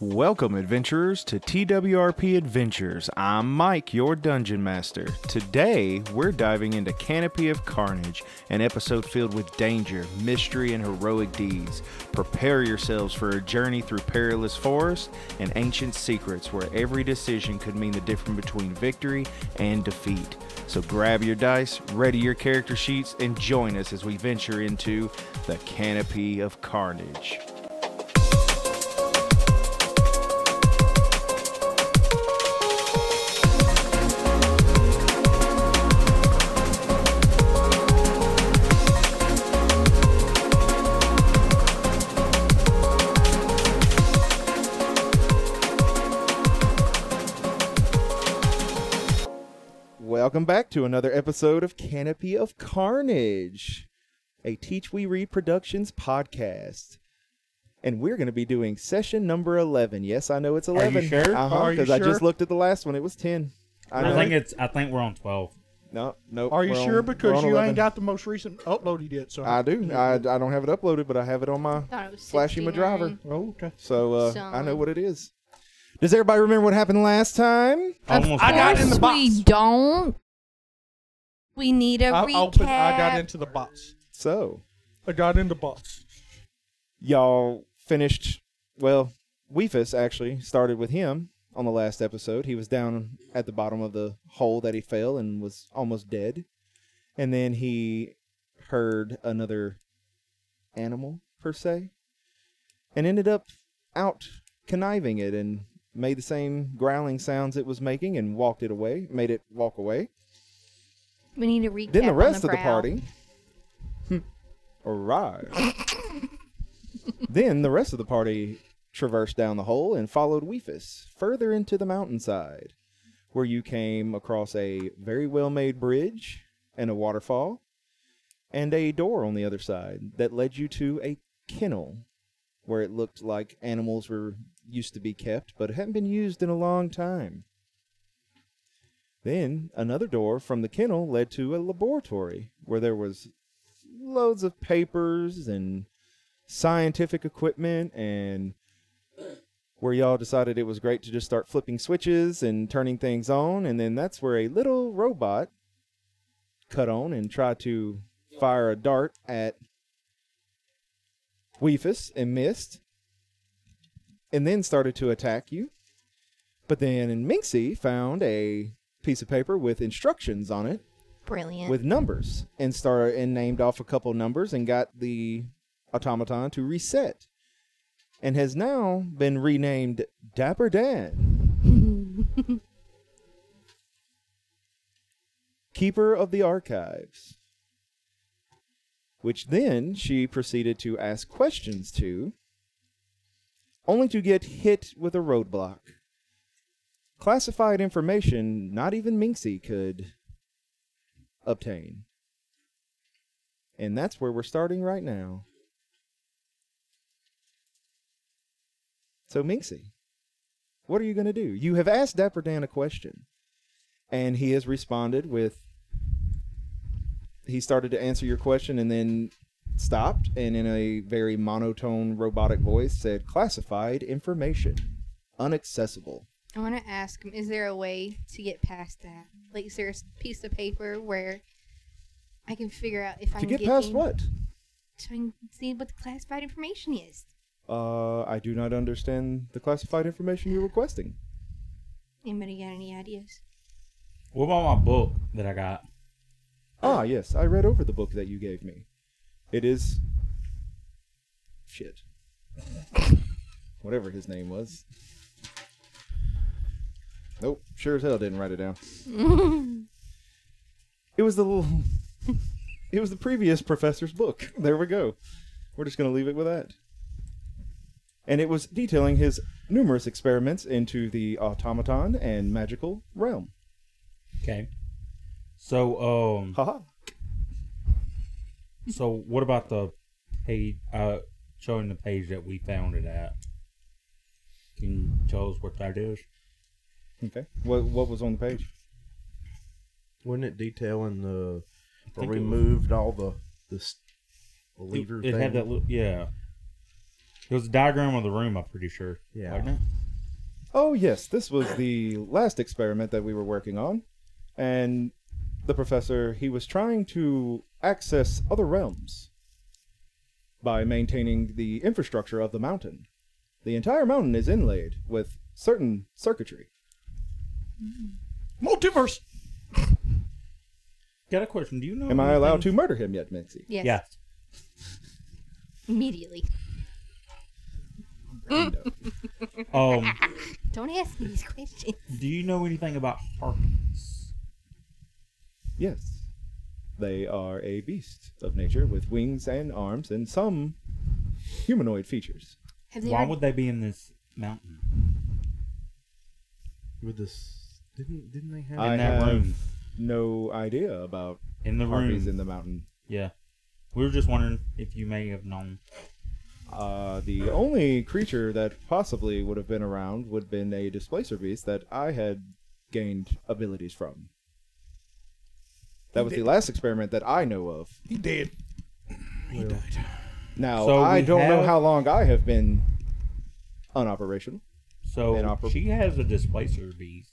Welcome, adventurers, to TWRP Adventures. I'm Mike, your Dungeon Master. Today, we're diving into Canopy of Carnage, an episode filled with danger, mystery, and heroic deeds. Prepare yourselves for a journey through perilous forests and ancient secrets where every decision could mean the difference between victory and defeat. So grab your dice, ready your character sheets, and join us as we venture into the Canopy of Carnage. Welcome back to another episode of Canopy of Carnage, a Teach We Read Productions podcast. And we're going to be doing session number 11. Yes, I know it's 11. Are you sure? Because I just looked at the last one. It was 10. I think we're on 12. No. Are you sure? Because you ain't got the most recent uploaded yet. So I do. I don't have it uploaded, but I have it on my flashing my driver. Oh, okay. So I know what it is. Does everybody remember what happened last time? Almost. I got in the box. We don't. We need a recap. I got into the box. So I got in the box. y'all finished, well, Weefus actually started with him on the last episode. He was down at the bottom of the hole that he fell and was almost dead. And then he heard another animal, per se, and ended up out conniving it and made the same growling sounds it was making and made it walk away. We need a recap. Then the rest on of the party arrived. Then the rest of the party traversed down the hole and followed Weefus further into the mountainside, where you came across a very well-made bridge and a waterfall, and a door on the other side that led you to a kennel, where it looked like animals used to be kept, but hadn't been used in a long time. Then another door from the kennel led to a laboratory, where there was loads of papers and scientific equipment, and where y'all decided it was great to just start flipping switches and turning things on. And then that's where a little robot cut on and tried to fire a dart at Weefus and missed, and then started to attack you. But then Minxie found a piece of paper with instructions on it. Brilliant. With numbers, and named off a couple numbers and got the automaton to reset, and has now been renamed Dapper Dan, Keeper of the Archives, which then she proceeded to ask questions to, only to get hit with a roadblock. Classified information not even Minxie could obtain. And that's where we're starting right now. So Minxie, what are you going to do? You have asked Dapper Dan a question, and he has responded with, he started to answer your question and then stopped, and in a very monotone robotic voice said, classified information, unaccessible. I want to ask him, is there a way to get past that? Like, is there a piece of paper where I can figure out if I can get past what? So I can see what the classified information is. I do not understand the classified information you're requesting. Anybody got any ideas? What about my book that I got? Ah, yes, I read over the book that you gave me. It is... shit. Whatever his name was. Nope, sure as hell didn't write it down. It was it was the previous professor's book. There we go. We're just going to leave it with that. And it was detailing his numerous experiments into the automaton and magical realm. Okay. So, Haha. So what about the page, showing the page that we found it at? Can you tell us what that is? Okay. What was on the page? Wasn't it detailing the removed all the lever it thing? had that little, yeah. It was a diagram of the room, I'm pretty sure. Yeah. Wasn't it? Oh, yes, this was the last experiment that we were working on. And the professor, he was trying to access other realms by maintaining the infrastructure of the mountain. The entire mountain is inlaid with certain circuitry. Multiverse. Got a question. Do you know? Am I allowed to murder him yet, Minxie? Yes. Yeah. Immediately. Um, Don't ask me these questions. do you know anything about harpies? Yes. They are a beast of nature with wings and arms and some humanoid features. Have they Why ever... would they be in this mountain? With this, didn't they have? I In that have room. no idea about In the harpies room. in the mountain. Yeah. We were just wondering if you may have known. The only creature that possibly would have been around would have been a displacer beast that I had gained abilities from. That was the last experiment that I know of. He dead. He died. Now, So I we don't know have- how long I have been unoperational. So Inoperable. she has a displacer beast.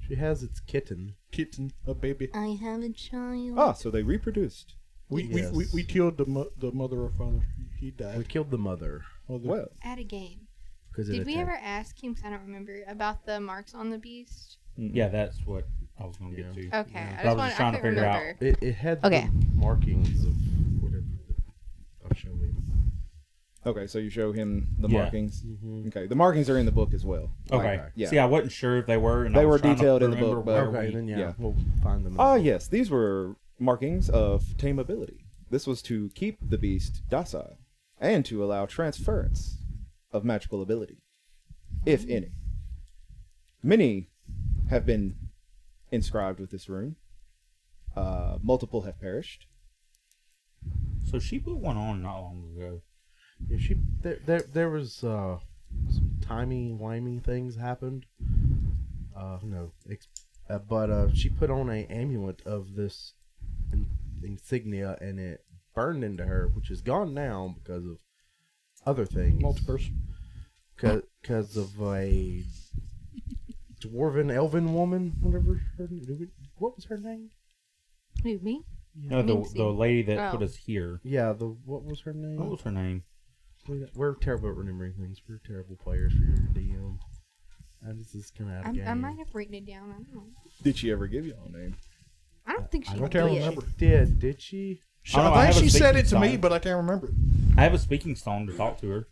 She has its kitten. Kitten, a baby. I have a child. Ah, so they reproduced. Yes. We killed the mother or father. He We died. killed the mother Well, At a game. because Did we ever ask him, because I don't remember, about the marks on the beast? Yeah, that's what I was going to get to. Okay. I I was just just trying to couldn't figure out. remember. It had Okay. the markings of whatever. I'll show you. okay, so you show him the Yeah. markings. Mm-hmm. Okay, the markings are in the book as well. Okay. Yeah. See, I wasn't sure if they were. And They I was were trying to detailed in the remember book, but- where Okay, we- then yeah. we'll find them. in the Ah, book. yes, these were markings of tameability. This was to keep the beast docile and to allow transference of magical ability, if any. Many have been inscribed with this rune. Multiple have perished. So she put one on not long ago. Yeah, there was some timey-wimey things happened. But she put on a amulet of this insignia, and it burned into her, which is gone now because of other things. Multiverse. Because of a dwarven, elven woman, whatever her. What was her name? Who, me? No, Minxie. the lady that put Oh. us here. Yeah, what was her name? What was her name? We're terrible at remembering things. We're terrible players for your DM. This is kind of out of game. I might have written it down. I don't know. Did she ever give you a name? I don't think she don't did. remember. Did she? I don't know, I I have think a she said it to speaking me, song. but I can't remember it. I have a speaking stone to talk to her.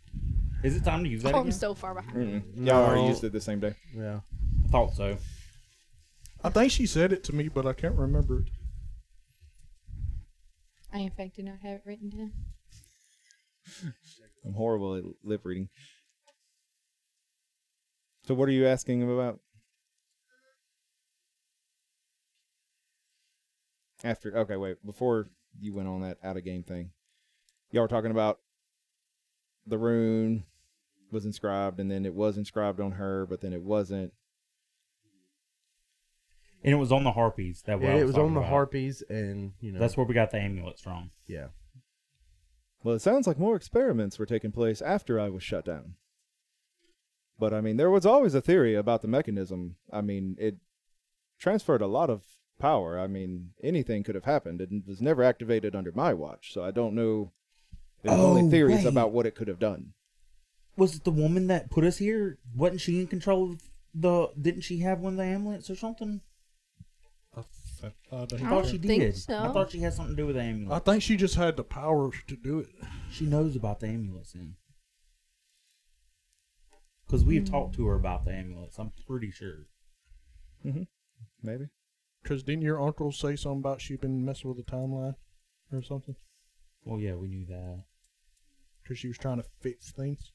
Is it time to use that Oh, again? I'm so far behind. Mm-mm. Y'all already No. used it the same day. Yeah. I thought so. I think she said it to me, but I can't remember it. I, in fact, did not have it written down. I'm horrible at lip reading. So what are you asking him about? Okay, wait. Before you went on that out of game thing, y'all were talking about the rune was inscribed, and then it was inscribed on her, but then it wasn't. And it was on the harpies. That Yeah, I it was on talking the about. harpies, and That's where we got the amulets from. yeah. Well, it sounds like more experiments were taking place after I was shut down. But, I mean, there was always a theory about the mechanism. I mean, it transferred a lot of power. I mean, anything could have happened. It was never activated under my watch, so I don't know. There's only theories wait. about what it could have done. Was it the woman that put us here? Wasn't she in control of the... Didn't she have one of the amulets or something? I I think- thought she think did. so. I thought she had something to do with the I amulet. think she just had the power to do it. She knows about the amulets then. Because we have talked to her about the amulets. I'm pretty sure. Maybe. Because didn't your uncle say something about she been messing with the timeline or something? Well, yeah, we knew that. Because she was trying to fix things.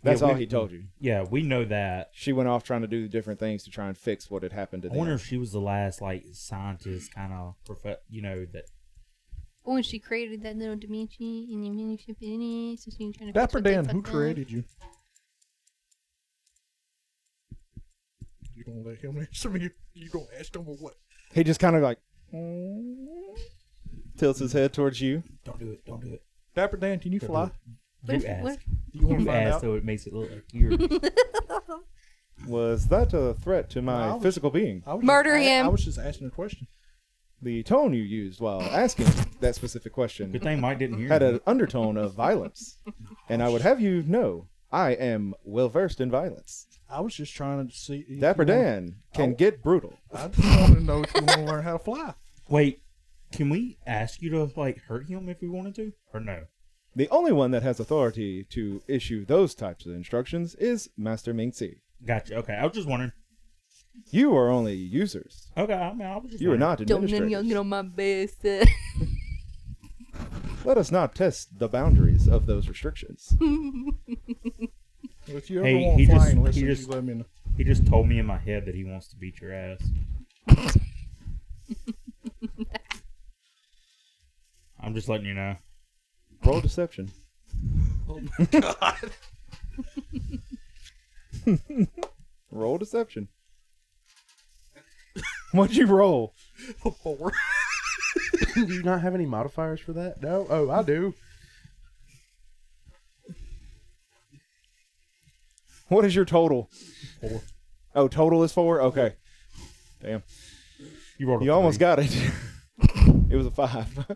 That's Yeah, all we- he told you. Yeah, we know that. She went off trying to do different things to try and fix what had happened to I wonder them. if she was the last, like, scientist kind of, that... When she created that little dimension and the miniature in it, so she was trying to fix Dapper what they Dan, who fucked up. created you? You gonna let him answer me? You gonna ask him or what? He just kind of like tilts his head towards you. Don't do it. Don't do it. Dapper Dan, can you fly? What You if, what, ask. You want You to find asked out? so it makes it look like you're. Was that a threat to my No, I was- physical being? Murder him. I was just asking a question. The tone you used while asking that specific question Good thing Mike didn't hear had me. an undertone of violence. And I would have you know, I am well versed in violence. I was just trying to see. if Dapper you wanna- Dan can Oh. get brutal. I just want to know if you want to learn how to fly. Wait, can we ask you to like hurt him if we wanted to, or no? The only one that has authority to issue those types of instructions is Master Ming-Tse. Gotcha. Okay, I was just wondering. You are only users. Okay, I mean, I was just. You are wondering. not Don't administrators. get on my best. Let us not test the boundaries of those restrictions. If you ever Hey, want he just- flying he lessons, just- you let me know. He just told me in my head that he wants to beat your ass. I'm just letting you know. Roll deception. Oh my god. Roll deception. What'd you roll? 4. Do you not have any modifiers for that? No? Oh, I do. What is your total? 4. Oh, total is 4? Okay. Damn. You rolled. You almost got it. It was a 5.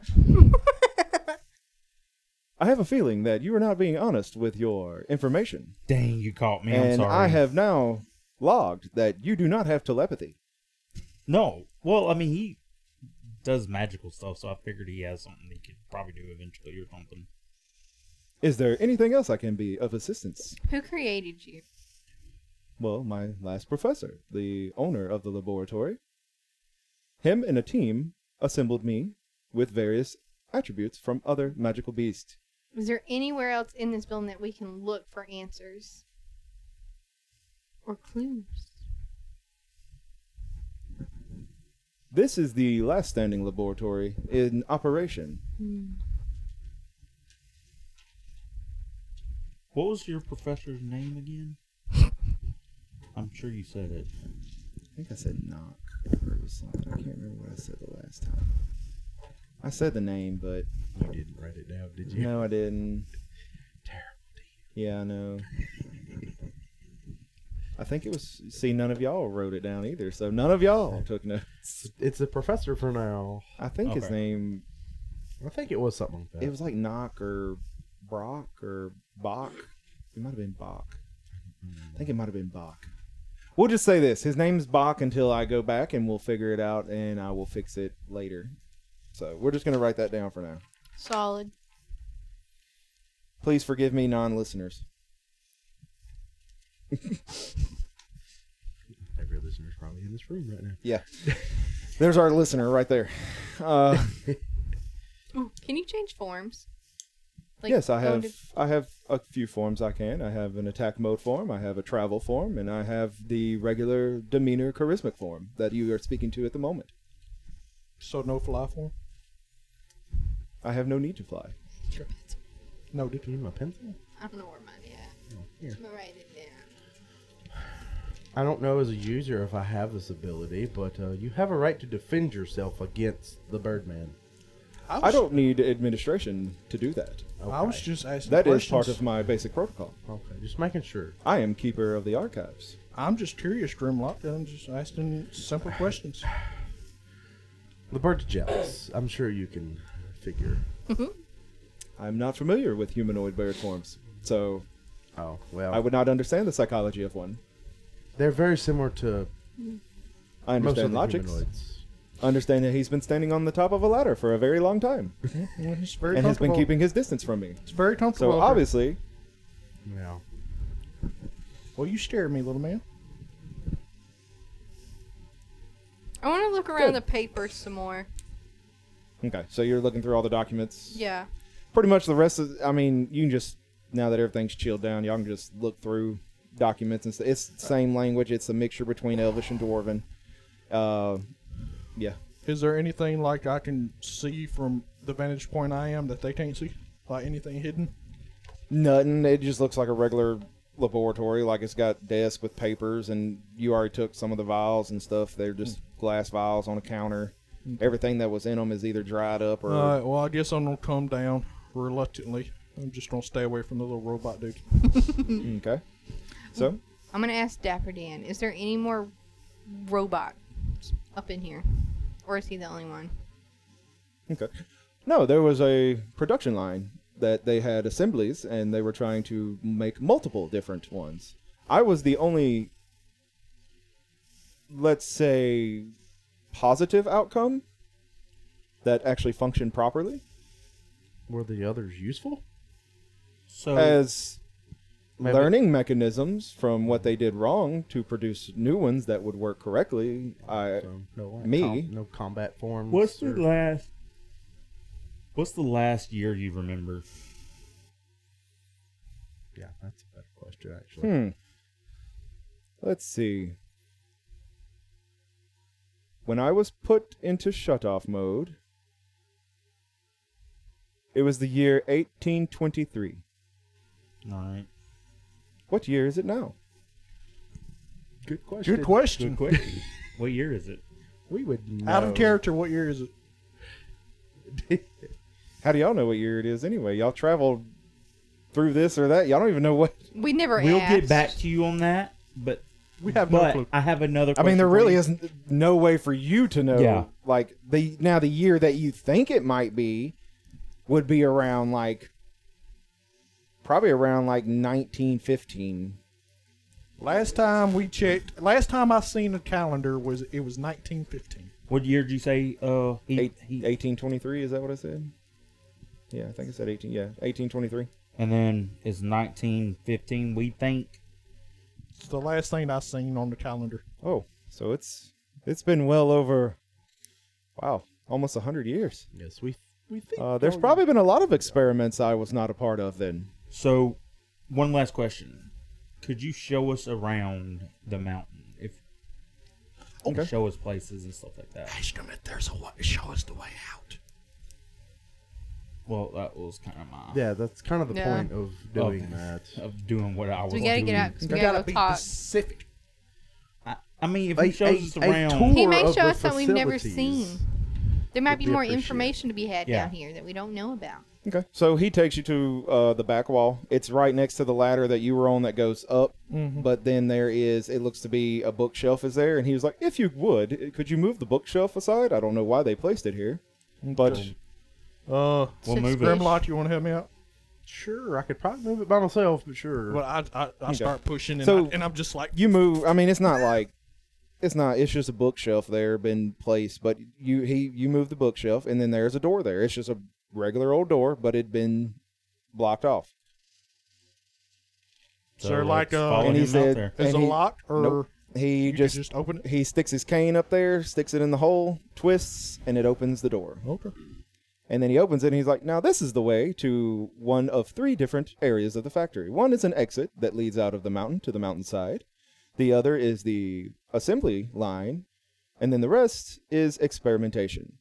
I have a feeling that you are not being honest with your information. Dang, you caught me. I'm And sorry. I have now logged that you do not have telepathy. No. Well, I mean, he does magical stuff, so I figured he has something he could probably do eventually or something. Is there anything else I can be of assistance? Who created you? Well, my last professor, the owner of the laboratory. Him and a team assembled me with various attributes from other magical beasts. Is there anywhere else in this building that we can look for answers? Or clues? This is the last standing laboratory in operation. What was your professor's name again? I'm sure you said it. I think I said knock or it was something. I can't remember what I said the last time. I said the name, but You didn't write it down, did you? no, I didn't. Terrible. Yeah, I know. I think it was. See, none of y'all wrote it down either, so none of y'all took notes. It's a professor for now. I think his Okay. name. I think it was something like that. It was like Knock or Brock or Bach. It might have been Bach. I think it might have been Bach. We'll just say this: his name's Bach until I go back, and we'll figure it out, and I will fix it later. So we're just gonna write that down for now. Solid. Please forgive me, non-listeners. Every listener's probably in this room right now. Yeah, there's our listener right there. Ooh, can you change forms? Like, Yes, I go have. into- I have a few forms I can. I have an attack mode form. I have a travel form, and I have the regular demeanor charismatic form that you are speaking to at the moment. So no fly form? I have no need to fly. No, did Do you need my pencil? I don't know where mine is. Here. I'm gonna write it down. I don't know as a user if I have this ability, but you have a right to defend yourself against the Birdman. I don't need administration to do that. I was just asking That is questions. part of my basic protocol. Okay, just making sure. I am keeper of the archives. I'm just curious, Grimlock. I'm just asking simple questions. The bird's jealous. I'm sure you can figure. I'm not familiar with humanoid bird forms, so Oh, well. I would not understand the psychology of one. They're very similar to I most of understand the logics. humanoids. Understand that he's been standing on the top of a ladder for a very long time Well, it's very and has been comfortable. keeping his distance from me. It's very comfortable. So up here. obviously, Yeah. Well, you scared me, little man. I want to look around Good. the papers some more. okay. So you're looking through all the documents. Yeah. Pretty much the rest of. I mean, you can just now that everything's chilled down, y'all can just look through documents and stuff. It's the same language. It's a mixture between Elvish and Dwarven. Yeah. Is there anything like I can see from the vantage point I am that they can't see? Like anything hidden? Nothing. It just looks like a regular laboratory. Like it's got desks with papers, and you already took some of the vials and stuff. They're just glass vials on a counter. Everything that was in them is either dried up or. Well, I guess I'm gonna come down reluctantly I'm just gonna stay away from the little robot dude. Okay. So, I'm gonna ask Dapper Dan. Is there any more robots up in here, or is he the only one? okay. No, there was a production line that they had assemblies, and they were trying to make multiple different ones. I was the only, let's say, positive outcome that actually functioned properly. Were the others useful? So As Maybe. learning mechanisms from what they did wrong to produce new ones that would work correctly. So, no combat forms. what's the or- last year you remember? Yeah, that's a better question actually. Let's see. When I was put into shut-off mode, it was the year 1823. All right. What year is it now? Good question. Good question. Good question. What year is it? We would know. Out of character, what year is it? How do y'all know what year it is anyway? Y'all traveled through this or that. Y'all don't even know what. We never We'll asked. get back to you on that, but We have no clue. I have another I question. mean, there for really you. isn't no way for you to know. Yeah. Like the year that you think it might be would be around probably around 1915. Last time we checked, last time I seen a calendar it was 1915. What year did you say? 1823. Is that what I said? Yeah, I think I said 18. Yeah, 1823. And then it's 1915. We think. It's the last thing I seen on the calendar. Oh, so it's been well over, wow, almost 100 years. Yes, we think. There's probably been a lot of experiments I was not a part of then. So, one last question: could you show us around the mountain? Okay. Show us places and stuff like that. Ask him if there's a way. Show us the way out. Well, that was kind of my Yeah, that's kind of the Yeah. point of doing that. of doing what I was. We gotta doing. get out because we You gotta gotta go be talk. specific. I mean, if A- he shows us a around, tour He may of show the us something we've never facilities seen. There might would be be more appreciated. information to be had Yeah. down here that we don't know about. Okay. So he takes you to the back wall. It's right next to the ladder that you were on that goes up. But then it looks to be a bookshelf is there. And he was like, if you would, could you move the bookshelf aside? I don't know why they placed it here. But we'll move it. Grimlock, you want to help me out? Sure, I could probably move it by myself, but sure. Well, I start pushing, and, So- and I'm just like, you move. I mean, it's not like, it's just a bookshelf there been placed. But you move the bookshelf and then there's a door there. It's just a regular old door, but it'd been blocked off. So, like, let's follow and he him out said- there. is and it he- locked or Nope. He you just, can just open it? he sticks his cane up there, sticks it in the hole, twists, and it opens the door. Okay. And then he opens it and he's like, now this is the way to one of 3 different areas of the factory. One is an exit that leads out of the mountain to the mountainside. The other is the assembly line. And then the rest is experimentation.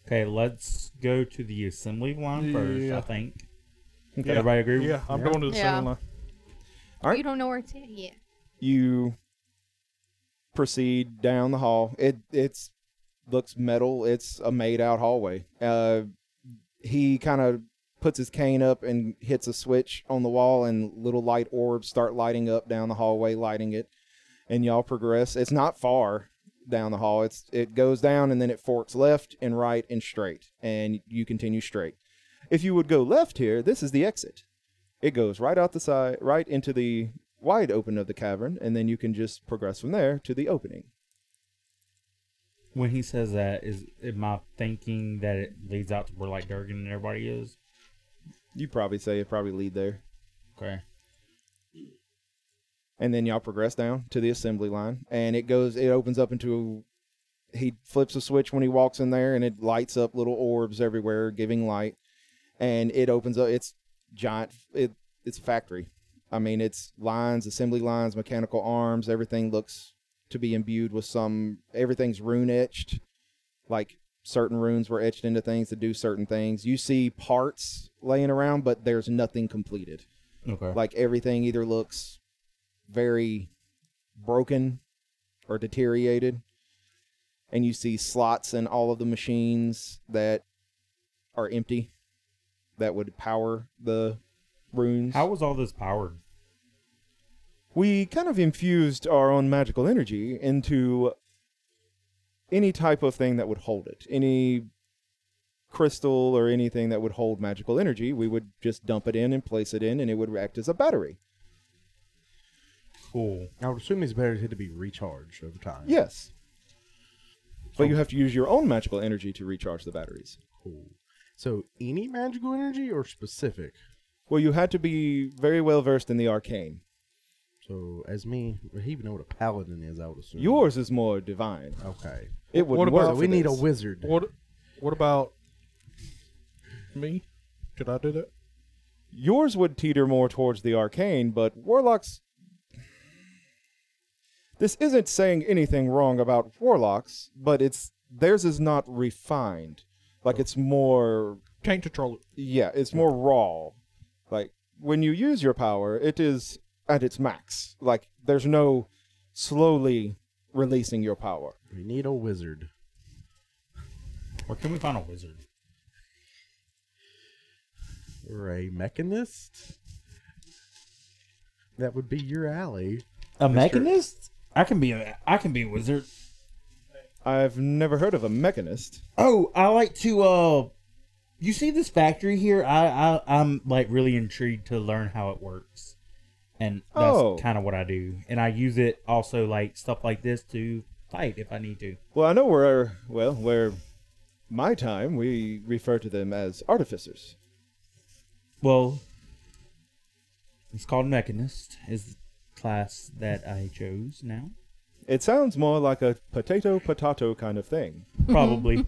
Okay, let's go to the assembly line first. Yeah. I think. Okay. Everybody agree? with Yeah, I'm going to the Yeah. center line. All right. You don't know where it's at yet. You proceed down the hall. It's looks metal. It's a made out hallway. He kind of puts his cane up and hits a switch on the wall, and little light orbs start lighting up down the hallway, lighting it. And y'all progress. It's not far down the hall. It goes down and then it forks left and right and straight, and you continue straight. If you would go left here, this is the exit. It goes right out the side, right into the wide open of the cavern, and then you can just progress from there to the opening. When he says that, am I thinking that it leads out to where like Durgen and everybody is? You probably say it probably lead there. Okay. And then y'all progress down to the assembly line, and it opens up into, he flips a switch when he walks in there, and it lights up little orbs everywhere, giving light, and it opens up, it's giant, it's a factory. I mean, it's lines, assembly lines, mechanical arms, everything looks to be imbued with everything's rune etched, like certain runes were etched into things to do certain things. You see parts laying around, but there's nothing completed. Okay. Like everything either looks very broken or deteriorated, and you see slots in all of the machines that are empty, that would power the runes. How was all this powered? We kind of infused our own magical energy into any type of thing that would hold it. Any crystal or anything that would hold magical energy, we would just dump it in and place it in, and it would act as a battery. Cool. I would assume these batteries had to be recharged over time. Yes. But you have to use your own magical energy to recharge the batteries. Cool. So any magical energy or specific? Well, you had to be very well versed in the arcane. So as me, he even know what a paladin is, I would assume. Yours is more divine. Okay. It would What work. about- for We need a this. wizard. What about me? Could I do that? Yours would teeter more towards the arcane, but warlocks. This isn't saying anything wrong about warlocks, but theirs is not refined. Like it's more, Can't control it. yeah, it's more raw. Like when you use your power, it is at its max. Like there's no slowly releasing your power. We need a wizard. Where can we find a wizard? Or a mechanist? That would be your alley. A mechanist? I can be a wizard. I've never heard of a mechanist. Oh, I like to you see this factory here? I'm like really intrigued to learn how it works. And that's kind of what I do. And I use it also like stuff like this to fight if I need to. Well, I know where my time, we refer to them as artificers. Well, it's called mechanist is the class that I chose now. It sounds more like a potato kind of thing. Probably.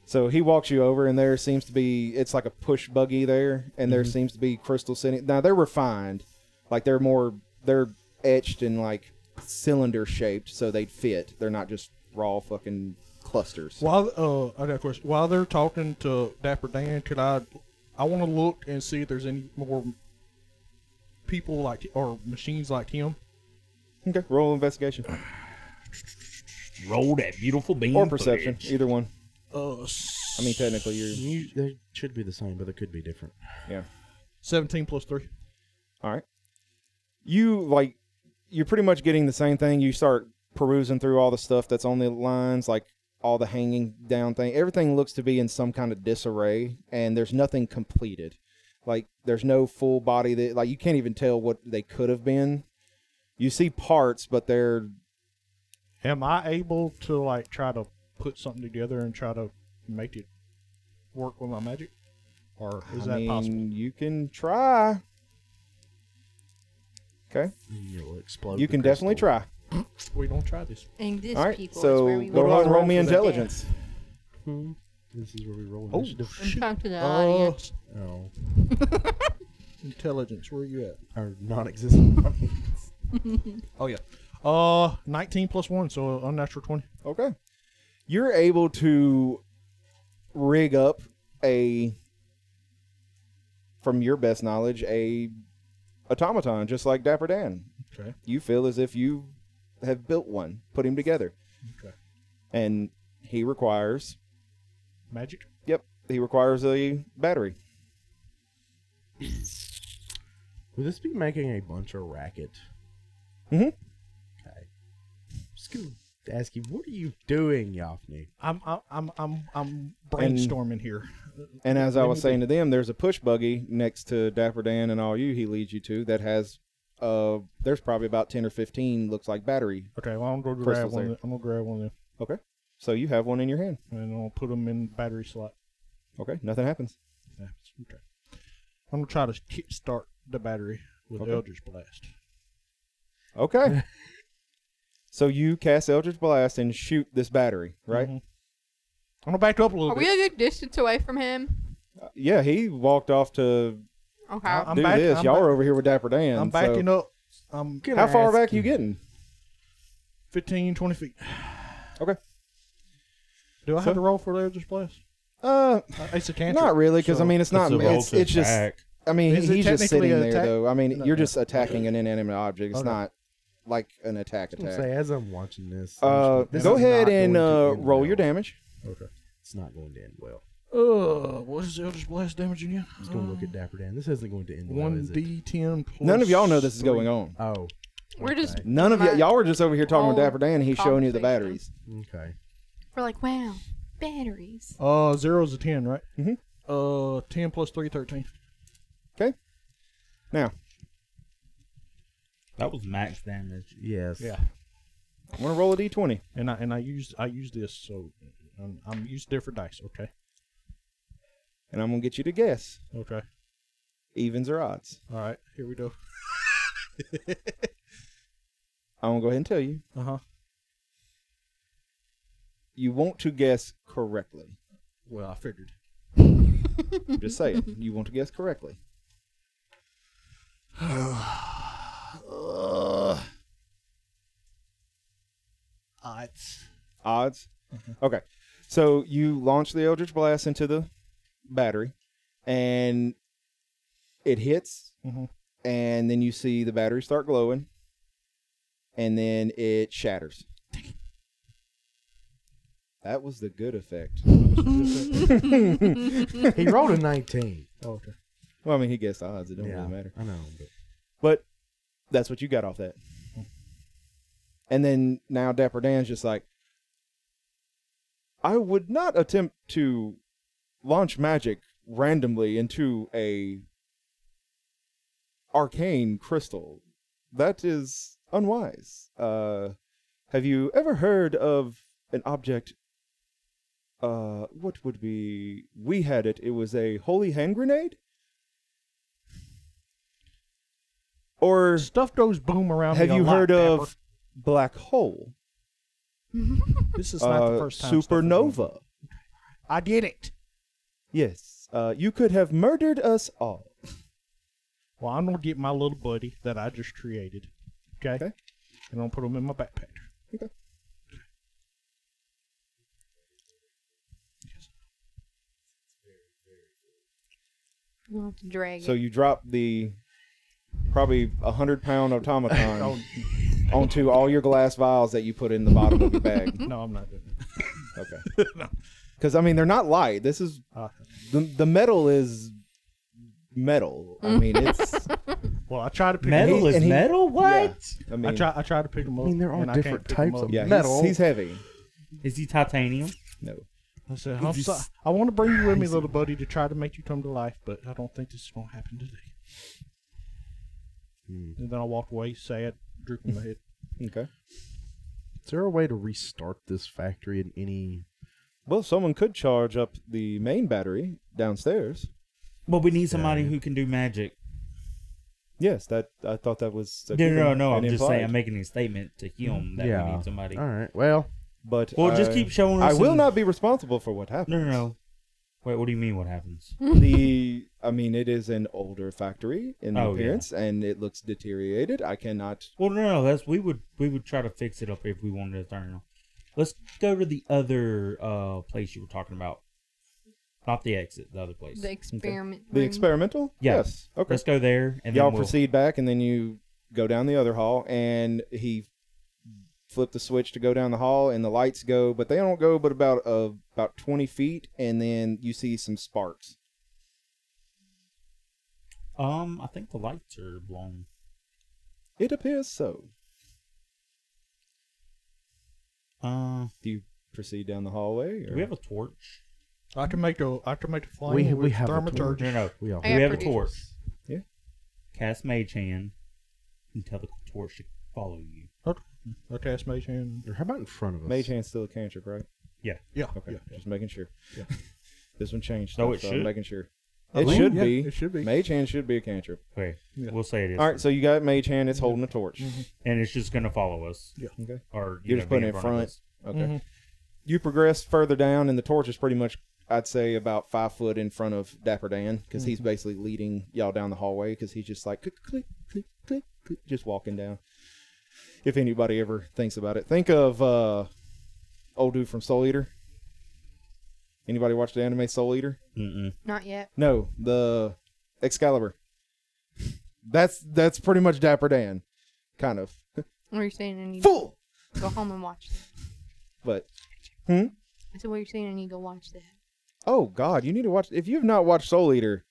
So he walks you over, and there seems to be, it's like a push buggy there, and there seems to be crystal sitting. Now, they're refined. Like, they're etched and, like, cylinder shaped, so they'd fit. They're not just raw fucking clusters. While I got a question. While they're talking to Dapper Dan, I want to look and see if there's any more people like or machines like him. Okay, roll investigation. Roll that beautiful beam. Or perception, footage. either one. Uh, I mean, technically, you're... They should be the same, but they could be different. Yeah. 17 plus 3. All right. You're pretty much getting the same thing. You start perusing through all the stuff that's on the lines, like all the hanging down thing. Everything looks to be in some kind of disarray, and there's nothing completed. Like, there's no full body that, like, you can't even tell what they could have been. You see parts, but they're... Am I able to like try to put something together and try to make it work with my magic, or is that possible? You can try. Okay. You'll explode. You the can definitely crystal. try. We don't try this. And this All right, people is so where we go want ahead and to roll me for the intelligence. This is where we roll Oh, initiative. death. Talk to the audience. Oh, Intelligence. Where are you at? our non-existent audience. Oh yeah. 19 plus 1, so unnatural 20. Okay. You're able to rig up from your best knowledge, a automaton, just like Dapper Dan. Okay. You feel as if you have built one, put him together. Okay. And he requires, Magic. he requires a battery. Would this be making a bunch of racket? Mm-hmm. Okay. Just gonna ask you, what are you doing, Yafni? I'm brainstorming here. And as I Let was me saying to them, there's a push buggy next to Dapper Dan and all you he leads you to that has, there's probably about 10 or 15, looks like battery. Okay, well I'm gonna grab Crystals one. there. I'm gonna grab one of them, Okay. So you have one in your hand. and I'll put them in battery slot. Okay. Nothing happens. Yeah, okay. I'm gonna try to kickstart the battery with Okay. Eldritch Blast. Okay. So you cast Eldritch Blast and shoot this battery, right? Mhm. I'm gonna back up a little Are we bit. a good distance away from him? Yeah, he walked off to Okay. I'm do back- this. I'm Y'all back- are over here with Dapper Dan. I'm so- backing up. I'm How far back you getting? 15, 20 feet. Okay. Do I So- have to roll for the Eldritch Blast? It's a cantrip. Not really, because so- I mean, it's not. a roll It's to just. attack. I mean, Is it he's just technically sitting an there, attack? though. I mean, No, you're no. just attacking an inanimate object. It's Okay. not like an attack. I was gonna say, as I'm watching this, Go this ahead is and not going to end roll well. your damage. Okay. It's not going to end well. What is Eldritch Blast damage again? Let's go look at Dapper Dan. This isn't going to end well, is it? 1d10 plus. None of y'all know this is going on. Oh. We're just None of y'all were just over here talking with Dapper Dan, and he's showing you the batteries. Okay. we're like, wow, batteries. 0 is a 10, right? Mm-hmm. 10 plus 3, 13. Okay. Now. That was max damage. Yes. Yeah. I want to roll a d20. And I use this, so I'm using different dice. Okay. And I'm going to get you to guess. Okay. Evens or odds. All right. Here we go. I'm going to go ahead and tell you. You want to guess correctly. Well, I figured. Just saying. You want to guess correctly. Odds. Odds? Okay. So you launch the Eldritch Blast into the battery, and it hits, and then you see the battery start glowing, and then it shatters. That was the good effect. He rolled a 19. Oh, okay. Well, I mean, he guessed odds. It don't really matter. I know. But that's what you got off that. And then now Dapper Dan's just like, I would not attempt to launch magic randomly into a arcane crystal. That is unwise. Have you ever heard of an object? What would be? We had it. It was a holy hand grenade. Or Stuff goes boom around. have me a you lot, heard Dapper. of black hole? This is not the first time. stuff is Supernova. boom. I get it. Yes. You could have murdered us all. Well, I'm gonna get my little buddy that I just created. Okay. And I'm gonna put him in my backpack. Okay. We'll have to drag So it. you drop the probably 100-pound automaton onto all your glass vials that you put in the bottom of your bag. No, I'm not doing it. Okay. Because, I mean, they're not light. This is... The metal is metal. I mean, it's... Well, I try to pick Metal him is metal? What? I mean, I try to pick them up. I mean, they're all and I different can't pick 'em types up. of yeah, metal. he's heavy. Is he titanium? No. I said, I want to bring you with me, little buddy, to try to make you come to life, but I don't think this is going to happen today. And then I walked away, sad, drooping my head. Okay. Is there a way to restart this factory in any... Well, someone could charge up the main battery downstairs. Well, we need somebody who can do magic. Yes, I thought that was... No. I'm just implied. saying, I'm making a statement to him that we need somebody. All right. Well, But Well, just keep showing us. I will not be responsible for what happens. No. Wait, what do you mean? What happens? I mean, it is an older factory in appearance, and it looks deteriorated. I cannot. Well, no. That's we would try to fix it up if we wanted to turn it. Let's go to the other place you were talking about. Not the exit, the other place. The experiment. The room. experimental? Yeah. Yes. Okay. Let's go there, and Y'all then we'll proceed back, and then you go down the other hall, and he flipped the switch to go down the hall, and the lights go, but they don't go but about 20 feet, and then you see some sparks. I think the lights are blown. It appears so. Do Do you proceed down the hallway? Or? we have a torch? I can make the flame we with have a thaumaturgy. torch. No. we all... I Do we have have a producers. torch? Yeah. Cast Mage Hand and tell the torch to follow you. Okay. I cast Mage Hand. Or how about in front of us? Mage Hand's still a cantrip, right? Yeah. Okay, Yeah. just making sure. Yeah. This one changed. So stuff, it I'm should? making sure. I It believe- should yeah, be. it should be. Mage Hand should be a cantrip. Okay, Yeah. we'll say it is. All right, so you got Mage Hand. It's holding a torch. and it's just gonna follow us. Yeah. Okay. Or You're just putting it in of front. us. Okay. You progress further down, and the torch is pretty much, I'd say, about 5 foot in front of Dapper Dan, because he's basically leading y'all down the hallway, because he's just like, click, click, click, click, click, just walking down. If anybody ever thinks about it. Think of old dude from Soul Eater. Anybody watch the anime Soul Eater? Mm-mm. Not yet. No, the Excalibur. That's pretty much Dapper Dan, kind of. What are you saying? I need Fool! to go home and watch that. But I said, what are you saying? I need to go watch that. Oh God, you need to watch. If you've not watched Soul Eater,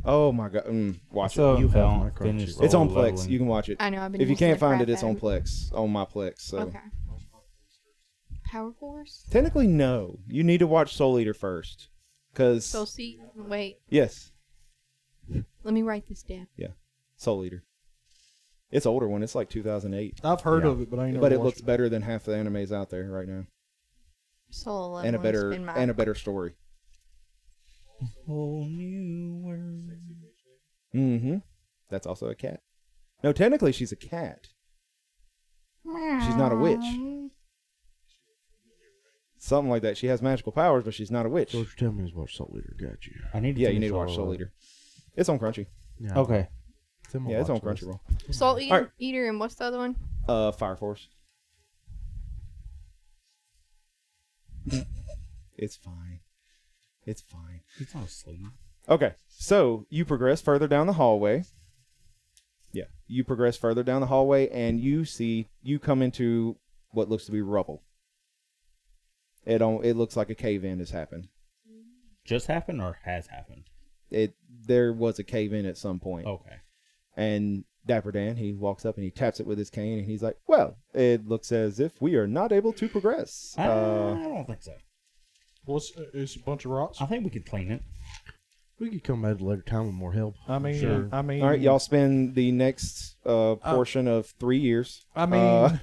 oh my God, watch it. You have haven't finished It's on Soul Plex. Leveling. You can watch it. I know. I've been. If you missing can't the find crap it, it's out on of Plex, on my Plex. So Okay. Power Force. technically, no. You need to watch Soul Eater first, because So see, wait. yes, Let me write this down. Soul Eater. It's an older one. It's like 2008, I've heard of it, but I ain't never but it watched looks better than half the animes out there right now, Soul and a better been my and a better story. Whole new world. Mm-hmm. That's also a cat. No, technically she's a cat. She's not a witch. Something like that. She has magical powers, but she's not a witch. So what you're telling me is watch Soul Eater. Got you. I need to Yeah, you finish need to watch Soul Eater. It's on Crunchy. Yeah. Okay. Yeah, it's on Crunchyroll. Soul Alright. Eater, and what's the other one? Fire Force. It's fine. It's fine. He's not asleep. Okay, so you progress further down the hallway. Yeah, you progress further down the hallway, and you come into what looks to be rubble. It looks like a cave-in has happened. Just happened or has happened? There was a cave-in at some point. Okay. And Dapper Dan, he walks up and he taps it with his cane, and he's like, well, it looks as if we are not able to progress. I don't think so. It's a bunch of rocks. I think we could clean it. We could come at a later time with more help. I mean, Sure. I mean, All right, y'all spend the next portion of 3 years. I mean,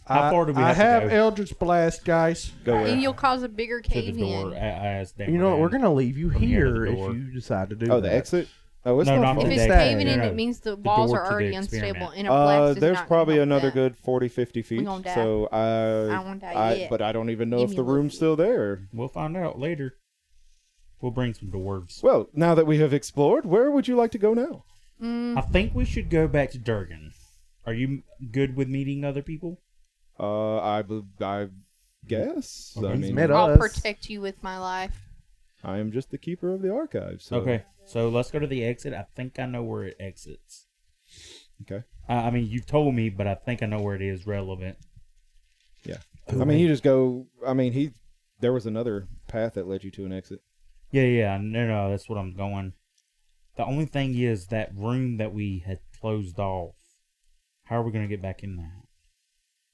How far do we I have to have go? Eldritch Blast, guys. Go And where? you'll cause a bigger To the cave door. in. As You know what? We're gonna leave you From the other here if door. you decide to do Oh, that. the exit? Oh, it's No, not not far. If from it's the caving exit. in, No, it means the the walls door are to the already experiment. unstable. And a blast There's is probably not another that. good 40, 50 feet. gonna die. So I won't die yet. but I don't even know Give if me the a little room's bit. still there. We'll find out later. We'll bring some dwarves. Well, now that we have explored, where would you like to go now? I think we should go back to Durgen. Are you good with meeting other people? I guess. Okay. I He's mean, met I'll us. protect you with my life. I am just the keeper of the archive. So. Okay, so let's go to the exit. I think I know where it exits. Okay. I mean, you've told me, but I think I know where it is relevant. Yeah. I mean, you just go. I mean, there was another path that led you to an exit. Yeah, no, that's what I'm going. The only thing is that room that we had closed off. How are we going to get back in that?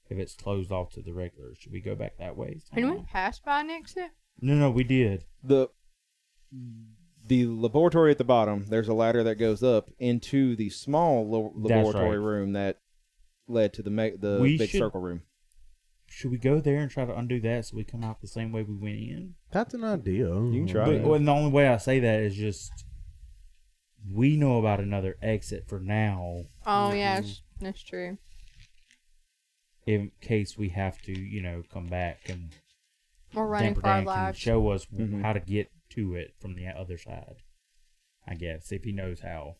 If it's closed off to the regular, should we go back that way? Can we pass by an exit? No, we did. The laboratory at the bottom. There's a ladder that goes up into the small laboratory right. room that led to the We big should- circle room. Should we go there and try to undo that so we come out the same way we went in? That's an idea. You can try But it. well, the only way I say that is just we know about another exit for now Oh, yeah, that's true. in case we have to, come back and We're running Damper for our Dan can lives. show us Mhm. how to get to it from the other side. I guess if he knows how.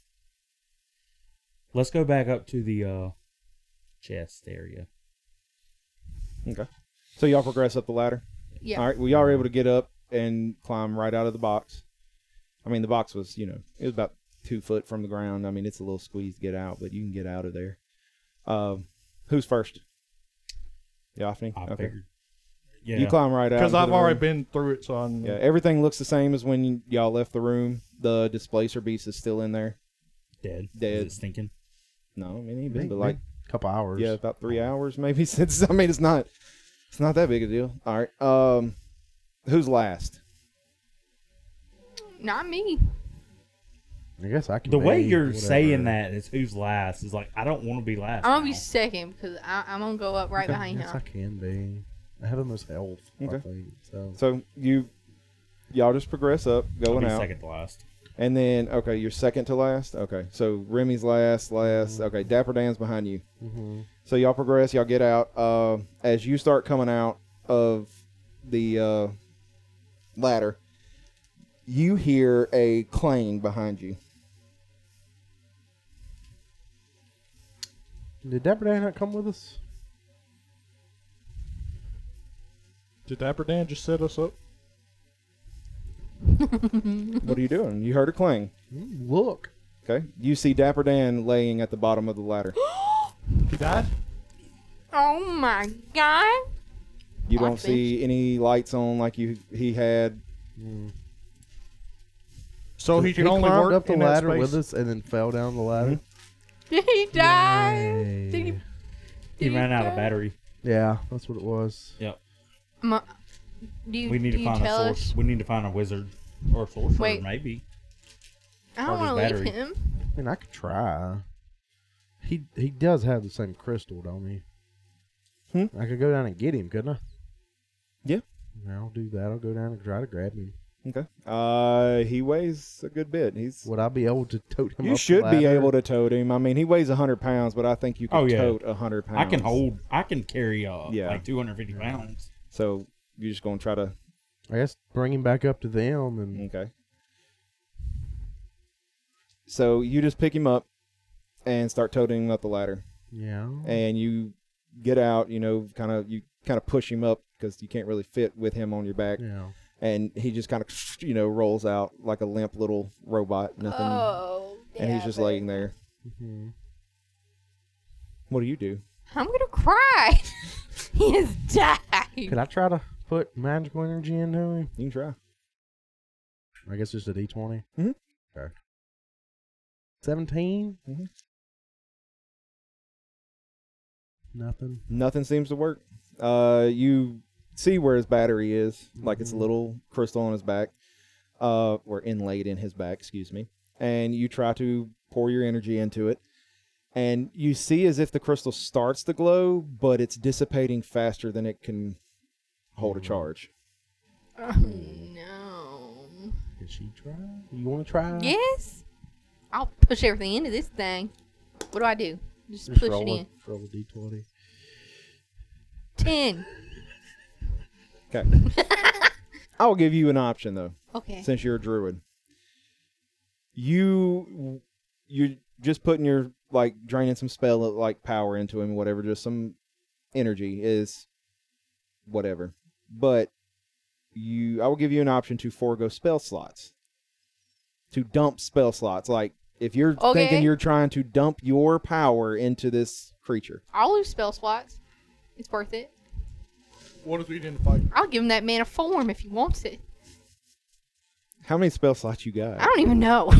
Let's go back up to the chest area. Okay. So y'all progress up the ladder. Yeah. All right. Well, y'all are able to get up and climb right out of the box. I mean, the box was, it was about 2 foot from the ground. I mean, it's a little squeeze to get out, but you can get out of there. Who's first? Yophany? I Okay. figured. Yeah. You climb right out. Because into I've the already room. been through it, so I'm. Yeah, everything looks the same as when y'all left the room. The displacer beast is still in there. Dead. Dead. Is it stinking? No, I mean, he's been but like a couple hours. yeah, about 3 hours maybe since. I mean, it's not that big a deal. All right. Who's last? Not me. I guess I can. The way be, you're whatever. saying that is who's last is like I don't want to be last. I'm going to be now. second because I'm going to go up right Okay, behind yes, I him. can be. I have the most health. I Okay. think, so. So y'all just progress up, I'll going be out. second to last. And then, okay, you're second to last. Okay, so Remy's last. Okay, Dapper Dan's behind you. Mm-hmm. So y'all progress, y'all get out. As you start coming out of the ladder, you hear a clang behind you. Did Dapper Dan not come with us? Did Dapper Dan just set us up? What are you doing? You heard a clang. Look. Okay, you see Dapper Dan laying at the bottom of the ladder. He died? Oh my god. You don't Watch see any lights on like he had. So he can only climbed work up the in that ladder space. with us and then fell down the ladder. Did he die? Yay. Did he? He ran out of battery. Yeah, that's what it was. Yep. Do you, We need do to you find a tell source. us? We need to find a wizard or sorcerer, Wait. maybe. I don't Or want his to leave battery. him. I mean, I could try. He does have the same crystal, don't he? I could go down and get him, couldn't I? Yeah. I'll do that. I'll go down and try to grab him. Okay. He weighs a good bit. Would I be able to tote him? You up should the be ladder? able to tote him. I mean, he weighs 100 pounds, but I think you can tote 100 pounds. I can carry Yeah. like 250 pounds. So you're just gonna try to. I guess bring him back up to them and. Okay. So you just pick him up and start toting him up the ladder, Yeah. and you get out. You kind of push him up because you can't really fit with him on your back. Yeah. And he just kind of, rolls out like a limp little robot. Nothing. Oh, and he's just laying there. Mm-hmm. What do you do? I'm gonna cry. He has died. Could I try to put magical energy into him? You can try. I guess just a D20. Mhm. Okay. 17. Mhm. Nothing. Nothing seems to work. You see where his battery is, like it's a little crystal on his back, or inlaid in his back, excuse me. And you try to pour your energy into it, and you see as if the crystal starts to glow, but it's dissipating faster than it can hold a charge. Oh, no. Can she try? You want to try? Yes. I'll push everything into this thing. What do I do? Just push roll it in. Roll a D20. 10. Okay. I will give you an option though, Okay. since you're a druid. You're just putting your draining some spell power into him, whatever, just some energy is whatever. But I will give you an option to forego spell slots. To dump spell slots. Like if you're thinking you're trying to dump your power into this creature. I'll lose spell slots. It's worth it. What if we didn't fight? I'll give him that man a form if he wants it. How many spell slots you got? I don't even know.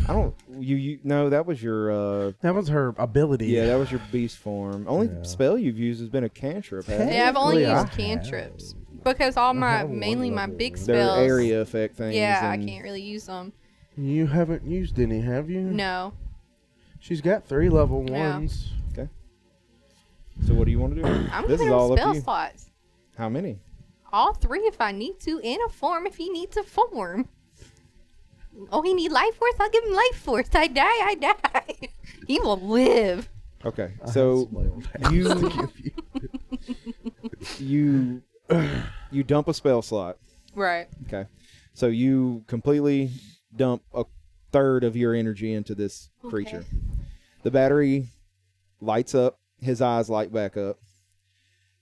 I don't. No, that was your. That was her ability. Yeah, that was your beast form. Only spell you've used has been a cantrip. hasn't it? Yeah, I've only Technically, used I cantrips because all my have one mainly my level big one. They're spells. area effect things. Yeah, I and- can't really use them. You haven't used any, have you? No. She's got 3 level Yeah. 1s. So what do you want to do? I'm This is giving him all up to spell you. slots. How many? All 3 if I need to, and a form if he needs a form. Oh, he need life force? I'll give him life force. I die. He will live. Okay, I have so some level packs to give you. you dump a spell slot. Right. Okay, so you completely dump a third of your energy into this creature. Okay. The battery lights up. His eyes light back up,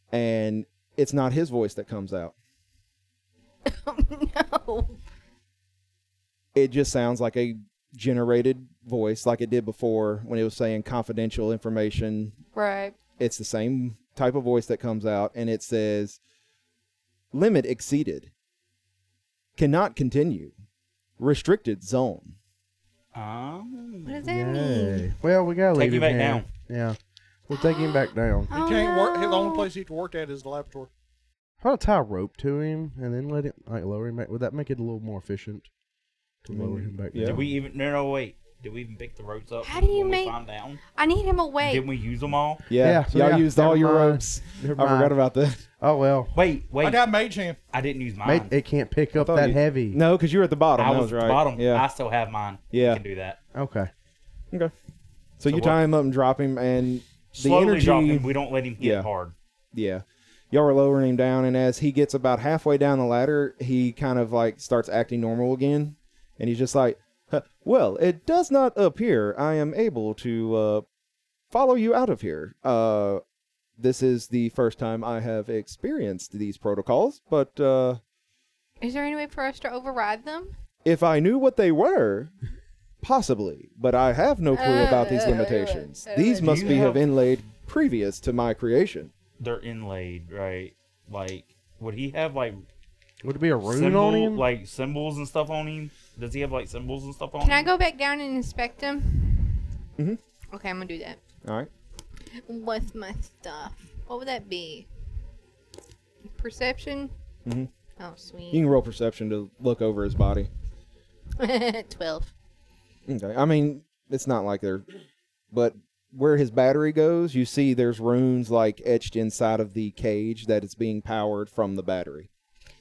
and it's not his voice that comes out. No. It just sounds like a generated voice, like it did before when it was saying confidential information. Right. It's the same type of voice that comes out, and it says, "Limit exceeded. Cannot continue. Restricted zone." What does that mean? Yay. Well, we gotta Take leave him him back here. down. Yeah, we'll take him back down. He can't work. The only place he can work at is the laboratory. How about tie a rope to him and then let him lower him back? Would that make it a little more efficient to lower him back yeah. down? Did we even? No, wait. Did we even pick the ropes up? How do you when we make- climb down? I need him away. Didn't we use them all? Yeah, so y'all yeah, used all never your mind. ropes. Never I forgot mind. about that. Oh well, Wait. I got mage hand. I didn't use mine. Mate, it can't pick up thought that you- heavy. No, because you were at the bottom. I that was was at right. the bottom. Yeah. I still have mine. Yeah. You can do that. Okay. Okay. So you what- tie him up and drop him, and the Slowly energy. drop him. We don't let him hit Yeah. hard. Yeah. Y'all are lowering him down, and as he gets about halfway down the ladder, he kind of starts acting normal again. And he's just like, "Huh, well, it does not appear I am able to follow you out of here. This is the first time I have experienced these protocols, but Is there any way for us to override them? if I knew what they were, possibly. But I have no clue about these limitations. These Do must you be have have- inlaid previous to my creation. They're inlaid, right? Like, would he have Would it be a rune on him? Like symbols and stuff on him? Does he have like symbols and stuff on Can him? I go back down and inspect him? Mm-hmm. Okay, I'm gonna do that. All right. What's my stuff? What would that be? Perception? Mm-hmm. Oh, You sweet. can roll perception to look over his body. 12. Okay. I mean, it's not like they're... But where his battery goes, you see there's runes like etched inside of the cage that is being powered from the battery.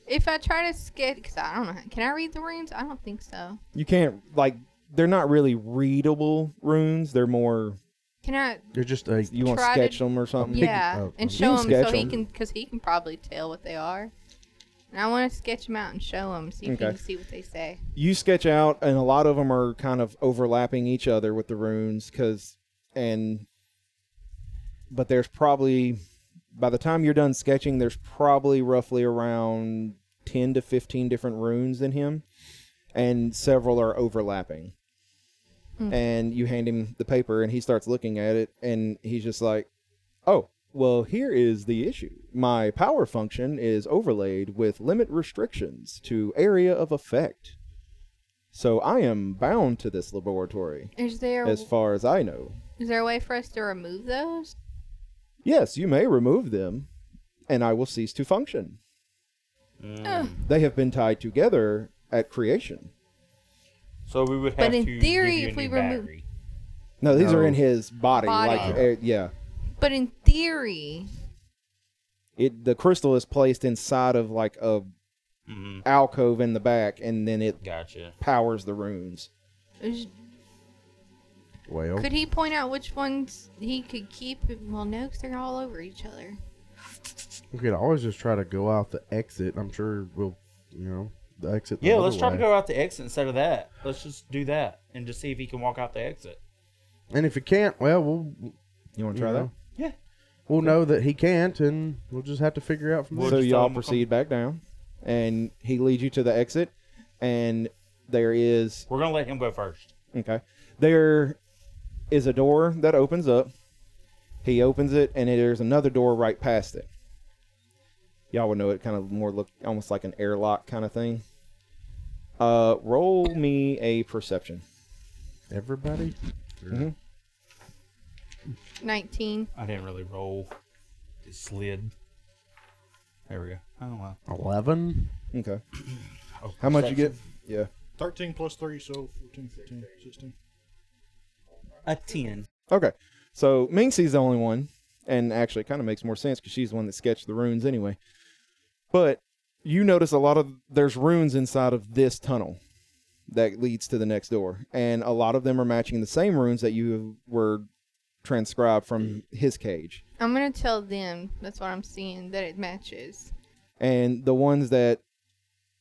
If I try to sketch, because I don't know, can I read the runes? I don't think so. You can't, like, they're not really readable runes. They're more... Can I? They're just a... You want to Try to- sketch them or something? Yeah, and You show can him sketch so he 'em. can, because he can probably tell what they are. And I want to sketch them out and show him, see if he Okay. can see what they say. You sketch out, and a lot of them are kind of overlapping each other with the runes, but there's probably, by the time you're done sketching, there's probably roughly around 10 to 15 different runes in him, and several are overlapping. And you hand him the paper, and he starts looking at it, and he's just like, oh, well, here is the issue. My power function is overlaid with limit restrictions to area of effect. So I am bound to this laboratory, Is there as far as I know. is there a way for us to remove those? Yes, you may remove them, and I will cease to function. They have been tied together at creation. So we would have But in to theory, give you if a we new remove- battery. No, these are No. in his body. Body. Yeah. But in theory, The crystal is placed inside of like a alcove in the back, and then it Gotcha. powers the runes. Well, could he point out which ones he could keep? Well, no, because they're all over each other. we could always just try to go out the exit. I'm sure we'll, the exit. the Yeah, other let's try to way. go out the exit instead of that. Let's just do that and just see if he can walk out the exit. And if he can't, well, we'll You want to try that? Yeah. we'll know that he can't, and we'll just have to figure out from We'll there. So just y'all tell him to proceed back down, and he leads you to the exit, and there is... We're going to let him go first. Okay. There is a door that opens up. He opens it, and there's another door right past it. Y'all would know it kind of more look almost like an airlock kind of thing. Roll me a perception. Everybody? Mm-hmm. 19. I didn't really roll. It slid. There we go. Oh, wow. 11? Okay. Oh, How much you get? perception. Yeah. 13 plus 3, so 14, 15, 16. A 10. Okay. So Minxie's the only one, and actually it kind of makes more sense because she's the one that sketched the runes anyway. But you notice there's runes inside of this tunnel that leads to the next door, and a lot of them are matching the same runes that you were transcribed from his cage. I'm going to tell them, that's what I'm seeing, that it matches. And the ones that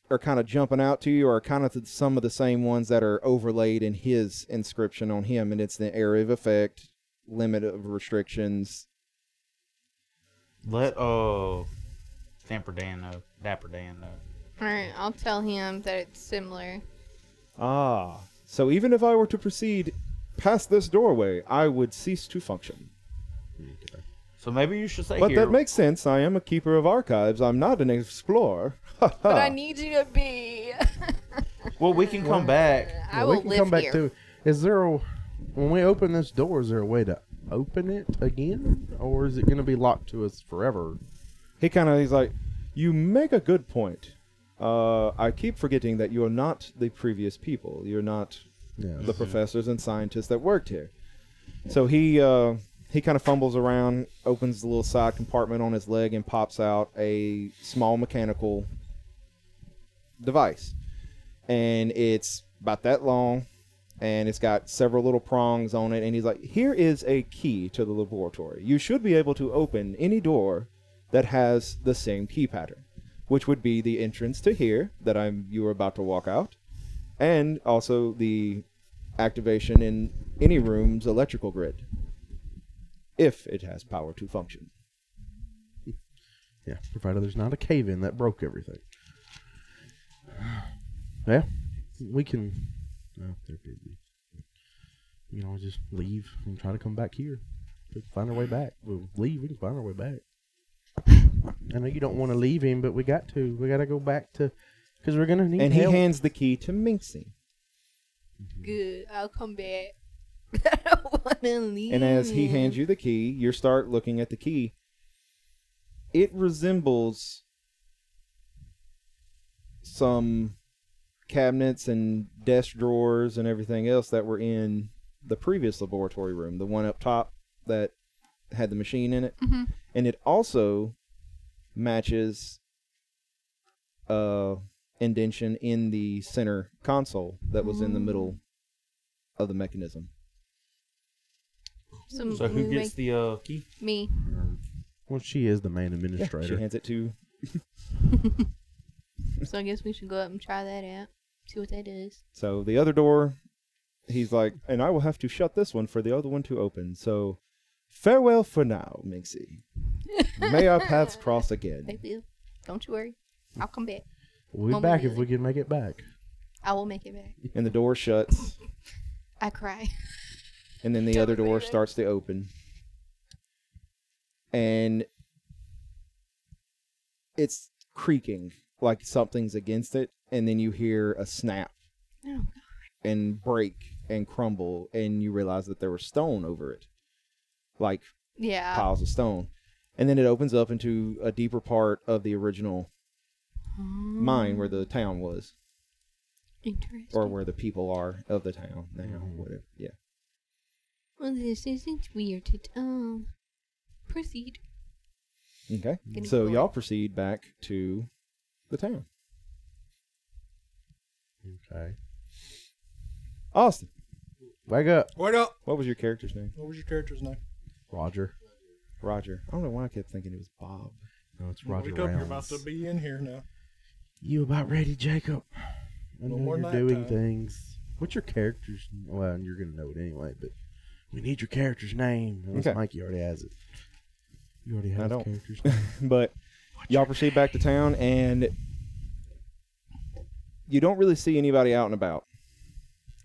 are kind of jumping out to you are kind of some of the same ones that are overlaid in his inscription on him, and it's the area of effect, limit of restrictions. Let Dapper Dan know. Alright, I'll tell him that it's similar. Ah, so even if I were to proceed past this doorway, I would cease to function. So maybe you should say But here. that makes sense. I am a keeper of archives. I'm not an explorer. But I need you to be. Well, we can come back. I we will can live come back here. to. Is there when we open this door? Is there a way to open it again, or is it going to be locked to us forever? He's like, you make a good point. I keep forgetting that you are not the previous people. You're not the professors and scientists that worked here. So he kind of fumbles around, opens the little side compartment on his leg, and pops out a small mechanical device. And it's about that long, and it's got several little prongs on it. And he's like, here is a key to the laboratory. You should be able to open any door that has the same key pattern, which would be the entrance to here that you are about to walk out, and also the activation in any room's electrical grid, if it has power to function. Yeah, provided there's not a cave-in that broke everything. Yeah, we can. Oh, they're busy. We can always just leave and try to come back here. We can find our way back. We'll leave. We can find our way back. I know you don't want to leave him, but we got to. We got to go back to, because we're gonna need And help. he hands the key to Minxie. Good. I'll come back. I don't want to leave. And as he hands you the key, you start looking at the key. It resembles some cabinets and desk drawers and everything else that were in the previous laboratory room, the one up top that had the machine in it. Mm-hmm. And it also matches indentation in the center console that was in the middle of the mechanism. So who gets the key? Me. Well, she is the main Yeah, administrator. she hands it to... So I guess we should go up and try that out. See what that is. So the other door, he's like, and I will have to shut this one for the other one to open. So farewell for now, Minxie. May our paths cross again. They will. Don't you worry. I'll come back. We'll be back if we can make it back. I will make it back. And the door shuts, I cry. and then the other door starts to open. And it's creaking like something's against it, and then you hear a snap Oh, God. and break and crumble, and you realize that there was stone over it, like Yeah. piles of stone. And then it opens up into a deeper part of the original mine where the town was, Interesting. or where the people are of the town now. Whatever. Yeah. Well, this isn't weird at all. Proceed. Okay. Getting So bored. y'all proceed back to the town. Okay. Austin, Wake up, Wait up. what was your character's name? What was your character's name? Roger. Roger. I don't know why I kept thinking it was Bob. No, it's Roger Wake up. You're about Rounds. to be in here now. You about ready, Jacob? I No know more you're nighttime. doing things. What's your character's? Well, you're gonna know it anyway, but we need your character's name. Unless Okay. Mikey already has it. You already I have the don't. character's name. But y'all proceed back to town, and you don't really see anybody out and about.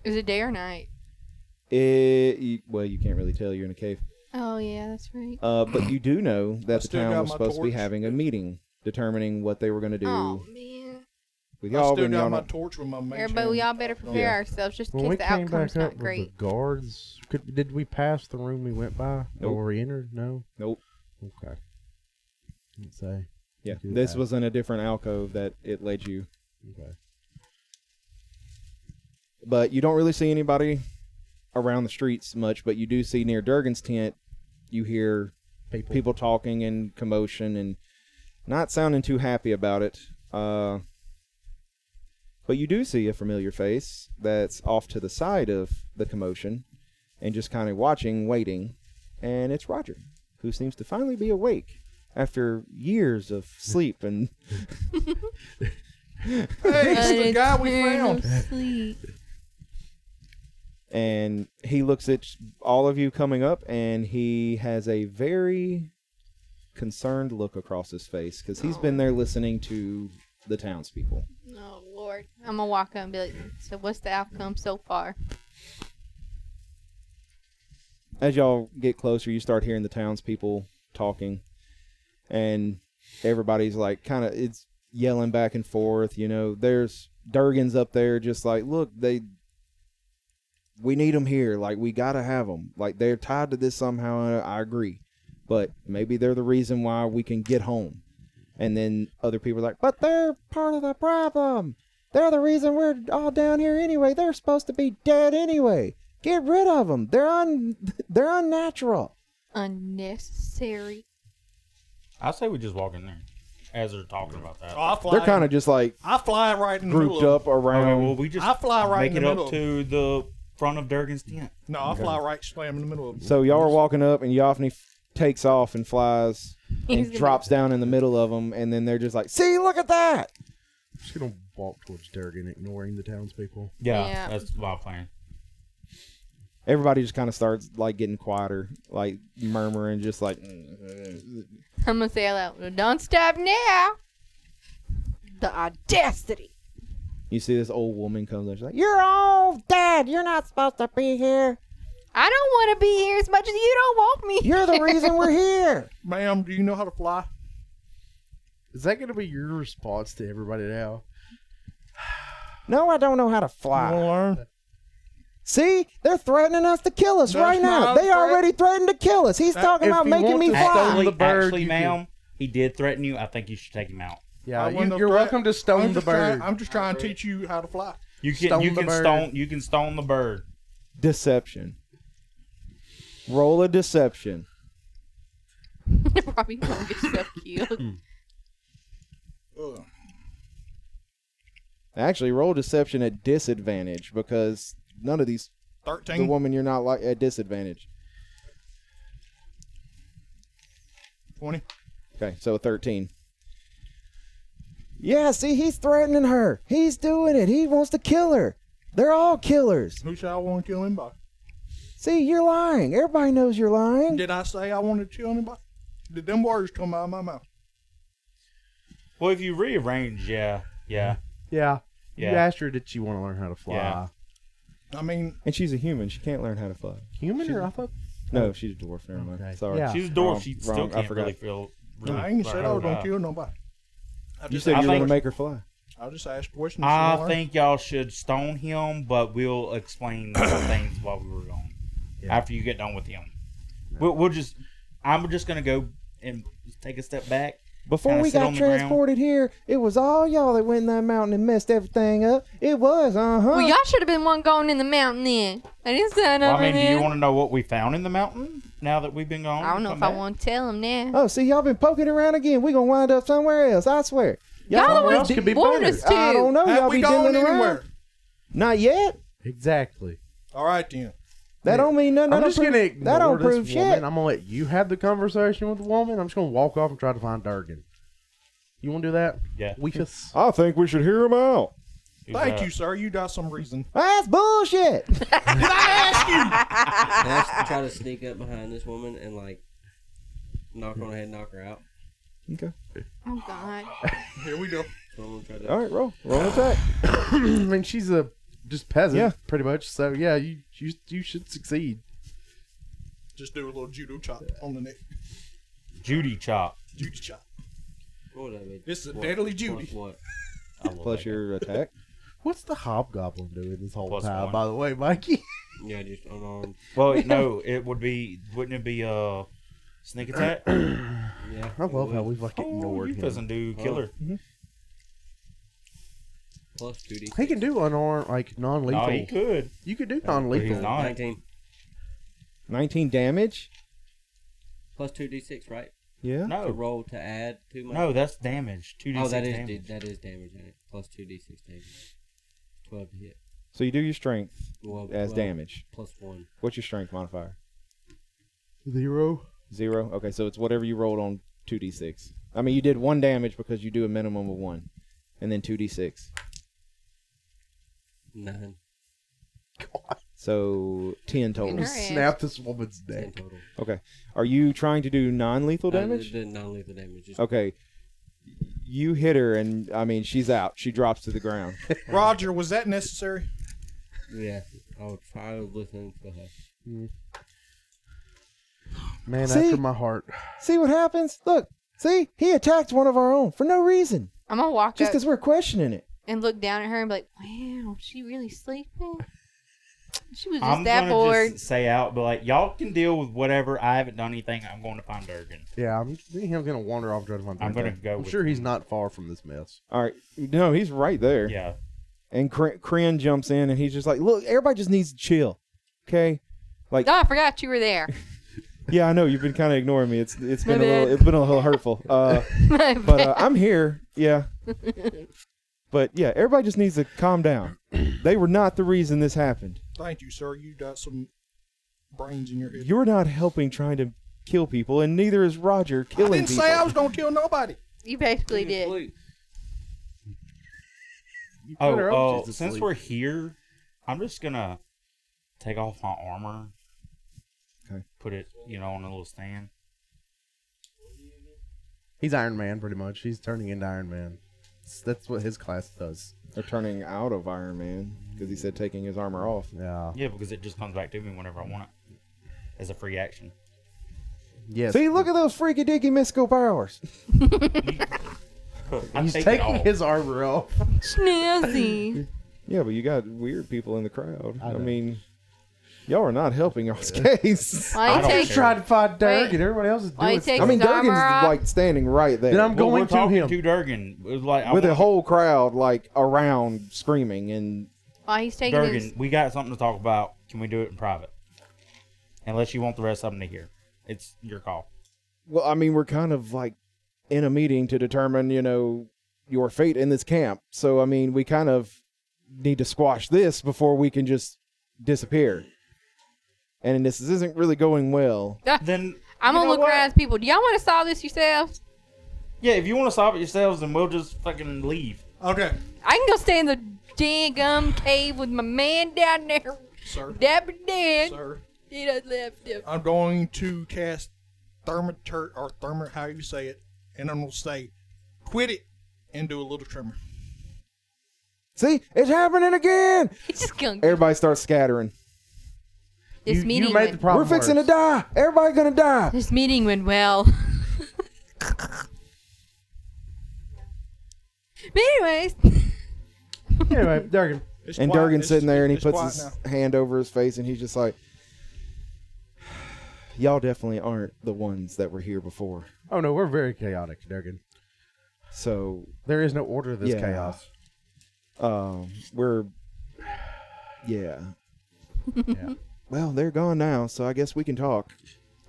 Is it day or night? Well, you can't really tell. You're in a cave. Oh, yeah, that's right. But you do know that the still town got was my supposed to be torch. having a meeting dedetermining what they were going to do Oh, man. with I y'all. still and got y'all my don't- torch with my mage Everybody, hand. we all better prepare Yeah. ourselves just in When we case the came outcome's back up not with great. the guards, did we pass the room we went by Nope. before we entered? No. Nope. Okay. Let's say. Yeah, Do this that. was in a different alcove that it led you. Okay. But you don't really see anybody around the streets much, but you do see near Durgen's tent, you hear people talking and commotion and not sounding too happy about it. But you do see a familiar face that's off to the side of the commotion and just kind of watching, waiting. And it's Roger, who seems to finally be awake after years of sleep. And Hey, it's the guy we found. Sleep. and he looks at all of you coming up, and he has a very concerned look across his face because he's been there listening to the townspeople. Oh, Lord. I'm going to walk up and be like, so what's the outcome so far? As y'all get closer, you start hearing the townspeople talking, and everybody's like kind of it's yelling back and forth. You know, there's Durgen's up there just like, look, we need them here. Like, we got to have them. Like, they're tied to this somehow, and I agree. But maybe they're the reason why we can get home. And then other people are like, but they're part of the problem. They're the reason we're all down here anyway. They're supposed to be dead anyway. Get rid of them. They're unnatural. Unnecessary. I say we just walk in there as they're talking about that. Oh, I fly. They're kind of just like I fly right in the grouped middle up around. Okay, well, we just I fly right make in it the up middle. to the front of Durgan's tent. No, I fly right slam in the middle of them. So y'all are walking up, and Yoffney takes off and flies He's and gonna- drops down in the middle of them, and then they're just like, see, look at that. I'm just gonna walk towards Durgan, ignoring the townspeople. Yeah, Yeah. that's my plan. Everybody just kind of starts like getting quieter, like murmuring, just like. I'm going to say it out loud. Don't stop now. The audacity. You see this old woman comes up, she's like, you're all dead. You're not supposed to be here. I don't want to be here as much as you don't want me. You're the reason we're here. Ma'am, do you know how to fly? Is that going to be your response to everybody now? No, I don't know how to You fly. want to learn? See, they're threatening us to kill us That's right now. not They a threat. already threatened to kill us. He's talking if about you making want me to fly. stone the bird, Actually, you ma'am, he did threaten you. I think you should take him out. Yeah, Wasn't a you're threat. welcome to stone I'm the just trying- bird. I'm just trying to teach you how to fly. You can Stone you the can bird. stone the bird. Deception. Roll a deception. Probably gonna get yourself killed. Ugh. Actually, roll deception at disadvantage because none of these. 13. The woman you're not like at disadvantage. 20. Okay, so 13. Yeah, see, he's threatening her. He's doing it. He wants to kill her. They're all killers. Who said I want to kill anybody? See, you're lying. Everybody knows you're lying. Did I say I wanted to kill anybody? Did them words come out of my mouth? Well, if you rearrange, yeah. Yeah. You Yeah. asked her, did she want to learn how to fly? Yeah. I mean, And she's a human. She can't learn how to fly. Human or I thought? No, she's a dwarf. Never mind. Okay. Sorry. Yeah. She's a dwarf. Wrong, She wrong. still I can't forgot. really feel. Really I ain't said I was going fly. to kill nobody. You said I you were going think- to make her fly. I just asked questions. I think y'all should stone him, but we'll explain some things while we were gone. Yeah. After you get done with him, we'll just. I'm just gonna go and take a step back. Before Kinda we sit got on the ground. transported here, it was all y'all that went in that mountain and messed everything up. It was, Well, y'all should have been one going in the mountain then. I didn't stand Well, over I mean, do there. you want to know what we found in the mountain now that we've been gone? I don't know if I want to tell him now. Oh, see, y'all been poking around again. We gonna wind up somewhere else. I swear. Y'all the somewhere ones else could be wanted better. us to. I don't know. Have Y'all we be gone diddling anywhere? around. Not yet. Exactly. All right, then. That don't mean nothing. I'm just going to that ignore don't this prove woman. shit. I'm going to let you have the conversation with the woman. I'm just going to walk off and try to find Durgen. You want to do that? Yeah. Weefus? I think we should hear him out. Thank you, sir. You got some reason. That's bullshit. Did I ask you? Can I try to sneak up behind this woman and like knock on her head, and knock her out? Okay. Oh, God. Here we go. So I'm gonna try to. All right, roll attack. I mean, she's a just peasant, Yeah. pretty much. So, yeah, you should succeed. Just do a little judo chop on the neck. Judy chop. Judy chop. What would that be? It's a What- deadly Judy. Plus what? I love Plus that your attack. What's the hobgoblin doing this whole Plus time, one. by the way, Mikey? Yeah, just unarmed. guy. Well, no, it would be. Wouldn't it be sneak attack? Yeah. I love how we fucking Oh, ignored you him. doesn't do killer. Plus 2d. He can do unarmed, like, non-lethal. No, he could. You could do But non-lethal. he's not. 19. 19 damage. Plus 2d6, right? Yeah. To No, roll to add to my. no, that's damage. 2d6 Oh, that is damage. that is damage. Ain't it? Plus 2d6 damage. 12 to hit. So you do your strength Well, as 12 damage. Plus 1. What's your strength modifier? 0. 0. Okay, so it's whatever you rolled on 2d6. I mean, you did 1 damage because you do a minimum of 1, and then 2d6. 9. So 10 total. In her ass. Snap this woman's 10 neck. total. Okay. Are you trying to do non-lethal damage? Non-lethal damage. Just Okay. You hit her, and I mean, she's out. She drops to the ground. Roger, was that necessary? Yeah. I was listening to her. Man, See? after my heart. See what happens? Look. See? He attacked one of our own for no reason. I'm going to walk Just up because we're questioning it. and look down at her and be like, wow, she really sleeping? She was just I'm that gonna bored. just say out, but like y'all can deal with whatever. I haven't done anything. I'm going to find Durgen. Yeah, me and him's going to wander off trying to find I'm gonna Durgen. go I'm with sure he's him. not far from this mess. All right. No, he's right there. Yeah. And Kryn jumps in, and he's just like, look, everybody just needs to chill. Okay? Oh, I forgot you were there. Yeah, I know. You've been kind of ignoring me. It's been My a bad. little hurtful. But I'm here. Yeah. But yeah, everybody just needs to calm down. They were not the reason this happened. Thank you, sir. You got some brains in your head. You're not helping trying to kill people, and neither is Roger I killing didn't people. say I was going to kill nobody. You basically did. Sleep. You put her up, Oh, she's since asleep. we're here, I'm just gonna take off my armor. Okay. Put it, on a little stand. He's Iron Man, pretty much. He's turning into Iron Man. That's what his class does. They're turning out of Iron Man because he said taking his armor off. Yeah. Yeah, because it just comes back to me whenever I want it, as a free action. Yes. See, look at those freaky dicky mystical powers. He's take it taking off. his armor off. Snazzy. Yeah, but you got weird people in the crowd. I I know. mean, y'all are not helping y'all's case. Why I you don't take? Just trying to find Durgan. Wait. Everybody else is Why doing you take- stuff. I mean, his armor Durgan's off. like standing right there. Then I'm Well, going we're to talking him. to Durgan. It was like, with a whole crowd like around screaming, and Why he's taking his? Durgan, we got something to talk about. Can we do it in private? Unless you want the rest of them to hear. It's your call. well, I mean, we're kind of like in a meeting to determine, your fate in this camp. So, I mean, we kind of need to squash this before we can just disappear. And this isn't really going well. Then I'm you gonna know look what? around at people. Do y'all want to solve this yourselves? Yeah, if you want to solve it yourselves, then we'll just fucking leave. Okay, I can go stay in the dang cave with my man down there, sir. Dapper Dan. Sir, He done left him. I'm going to cast thermit, how you say it, and I'm gonna say, quit it, and do a little tremor. See, it's happening again. He's just gonna. Everybody starts scattering. This meeting you made went. the problem We're fixing worse. to die. Everybody's gonna die. This meeting went well. But anyways, Anyway, Durgan. It's And quiet. Durgan's It's- sitting there, and he it's puts quiet his now. hand over his face, and he's just like, "Y'all definitely aren't the ones that were here before." Oh no, we're very chaotic, Durgan. So There is no order to this Yeah. chaos. we're, yeah. Yeah. Well, they're gone now, so I guess we can talk.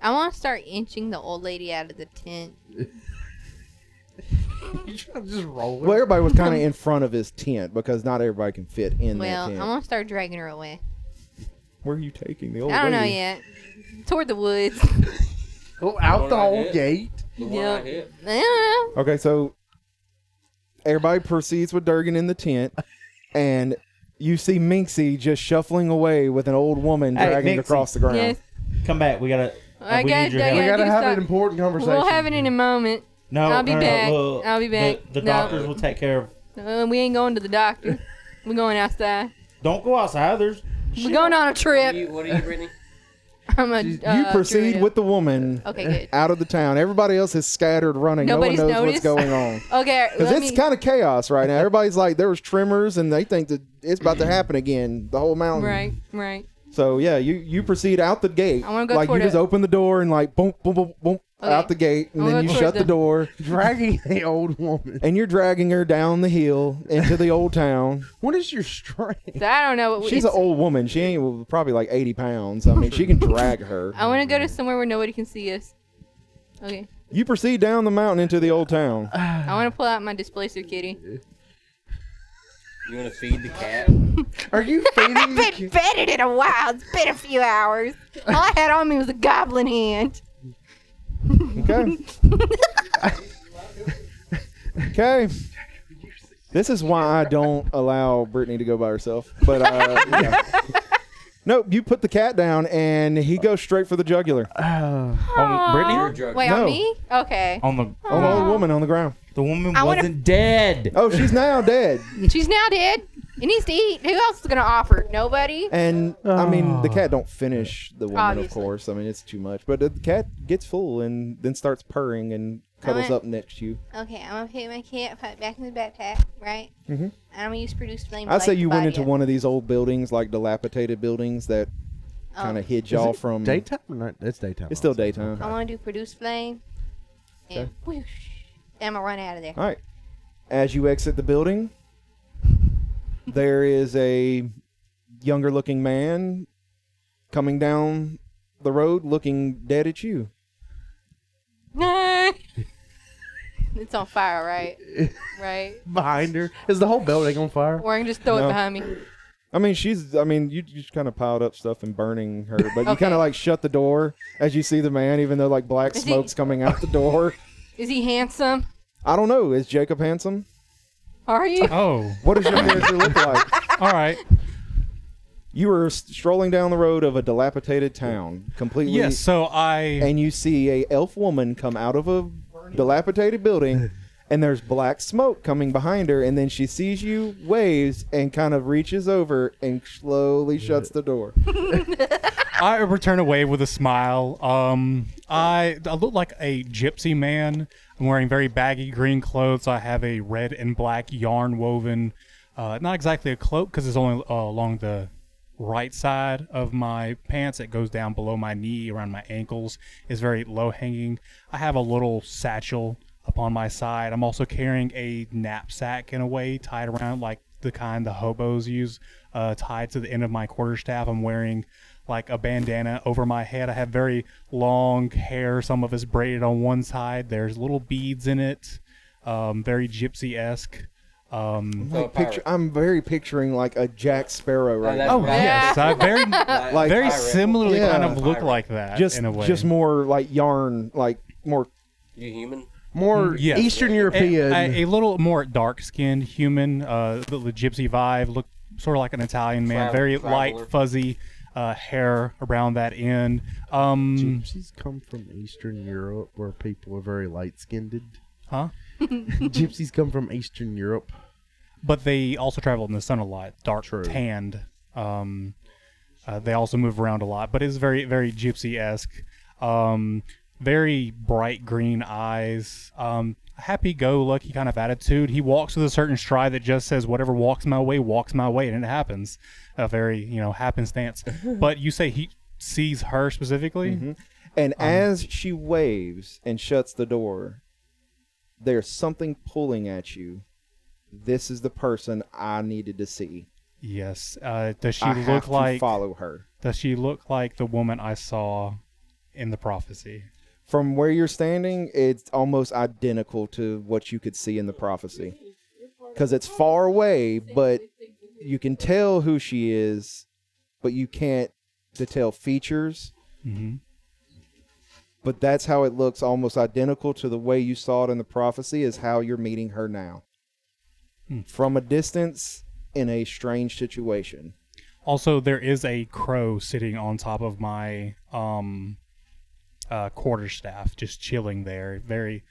I want to start inching the old lady out of the tent. You trying to just roll it? Well, everybody was kind of in front of his tent because not everybody can fit in Well, that I tent. want to start dragging her away. Where are you taking the old I don't know lady? yet. Toward the woods. Go out the One I whole hit. gate. The one Yeah. I hit. I don't know. Okay, so everybody proceeds with Durgan in the tent, and you see Minxie just shuffling away with an old woman Hey, dragging Minxie. across the ground. Yes. Come back. We gotta. I we got- need your I help. We Yeah, gotta do have stop. an important conversation. We'll have it in a moment. No, I'll be back. look, I'll be back. The No. doctors will take care of. We ain't going to the doctor. We're going outside. Don't go outside. There's. We're going on a What trip. are you, Brittany? I'm a. You proceed druid. with the woman Okay, good. out of the town. Everybody else is scattered running. Nobody's no one knows noticed? what's going on. Okay, Because let it's me. kind of chaos right now. Everybody's like, there was tremors, and they think that it's about to happen again, the whole mountain. Right, right. So, yeah, you proceed out the gate. I wanna go like, you toward just it. open the door and, like, boom, boom, boom, boom, Okay. out the gate, and I wanna then go you toward shut the the- door, Dragging the old woman. and you're dragging her down the hill into the old town. What is your strength? So I don't know. She's an it's- old woman. She ain't well, probably like 80 pounds. I mean, she can drag her. I want to go to somewhere where nobody can see us. Okay. You proceed down the mountain into the old town. I want to pull out my displacer kitty. You want to feed the cat? Are you feeding the Been kid? bedded in a while. It's been a few hours. All I had on me was a goblin hand. Okay. Okay. This is why I don't allow Brittany to go by herself. But yeah. Nope, you put the cat down and he goes straight for the jugular. On Aw. Brittany? You're a drug. Wait, No. on me? Okay. On the. On the old woman on the ground. The woman I wanna- wasn't dead. Oh, she's now dead. She's now dead. It needs to eat. Who else is gonna offer? Nobody. And I mean, the cat don't finish the woman, Obviously. of course. I mean, it's too much. But the cat gets full and then starts purring and cuddles Alright. up next to you. Okay, I'm gonna put my cat put it back in the backpack, right? Mhm. And I'm gonna use produce flame. to I'd say light you the went body into up. one of these old buildings, like dilapidated buildings that Oh. kind of hid Is y'all it from. daytime or not? It's daytime. It's still also. daytime. I want to do produce flame. And Okay. whoosh, and I'm gonna run out of there. All right. As you exit the building, there is a younger looking man coming down the road looking dead at you. It's on fire, right? Right. Behind her. Is the whole building on fire? Or I can just throw No. it behind me. You just kind of piled up stuff and burning her, but you Okay. kind of like shut the door as you see the man, even though like black Is he- smoke's coming out the door. Is he handsome? I don't know. Is Jacob handsome? Are you? Oh, What does your character look like? all right. You are strolling down the road of a dilapidated town, completely. Yes, so I And you see a elf woman come out of a dilapidated building and there's black smoke coming behind her, and then she sees you, waves, and kind of reaches over and slowly shuts the door. I return a wave with a smile. I look like a gypsy man. I'm wearing very baggy green clothes. I have a red and black yarn woven, not exactly a cloak because it's only along the right side of my pants. It goes down below my knee, around my ankles. It's very low hanging. I have a little satchel upon my side. I'm also carrying a knapsack in a way, tied around like the kind the hobos use, tied to the end of my quarterstaff. I'm wearing like a bandana over my head. I have very long hair. Some of it's braided on one side. There's little beads in it. Very gypsy-esque. I'm very picturing like a Jack Sparrow right now. Oh yes, I very very pirate. similarly kind of look Pirate. like that Just in a way. just more like yarn, like more. You human? More Yes. Eastern European. a little more dark-skinned human, the gypsy vibe, look sort of like an Italian man, very light, Traveler. fuzzy hair around that end. Gypsies come from Eastern Europe, where people are very light-skinned. Huh? Gypsies come from Eastern Europe. But they also travel in the sun a lot, dark True. tanned. They also move around a lot, but it's very, very gypsy-esque. Very bright green eyes. Happy-go-lucky kind of attitude. He walks with a certain stride that just says, whatever walks my way, and it happens. A very, happenstance. But you say he sees her specifically? Mm-hmm. And as she waves and shuts the door, there's something pulling at you. This is the person I needed to see. Yes. Does she I look have to like? follow her. Does she look like the woman I saw in the prophecy? From where you're standing, it's almost identical to what you could see in the prophecy. Because it's far away, but you can tell who she is, but you can't tell features. Mm-hmm. But that's how it looks, almost identical to the way you saw it in the prophecy, is how you're meeting her now. From a distance, in a strange situation. Also, there is a crow sitting on top of my quarterstaff, just chilling there. Very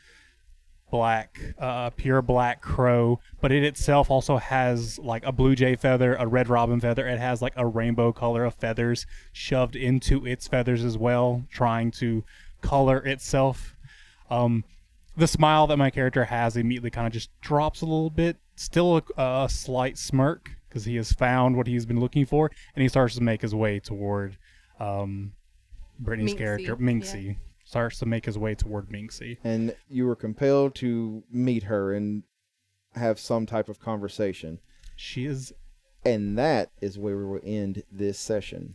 black, pure black crow. But it itself also has like a blue jay feather, a red robin feather. It has like a rainbow color of feathers shoved into its feathers as well, trying to color itself. The smile that my character has immediately kind of just drops a little bit. Still a slight smirk because he has found what he's been looking for, and he starts to make his way toward Brittany's Minxie, character, Minxie. yeah. Starts to make his way toward Minxie. And you were compelled to meet her and have some type of conversation. She is And that is where we will end this session.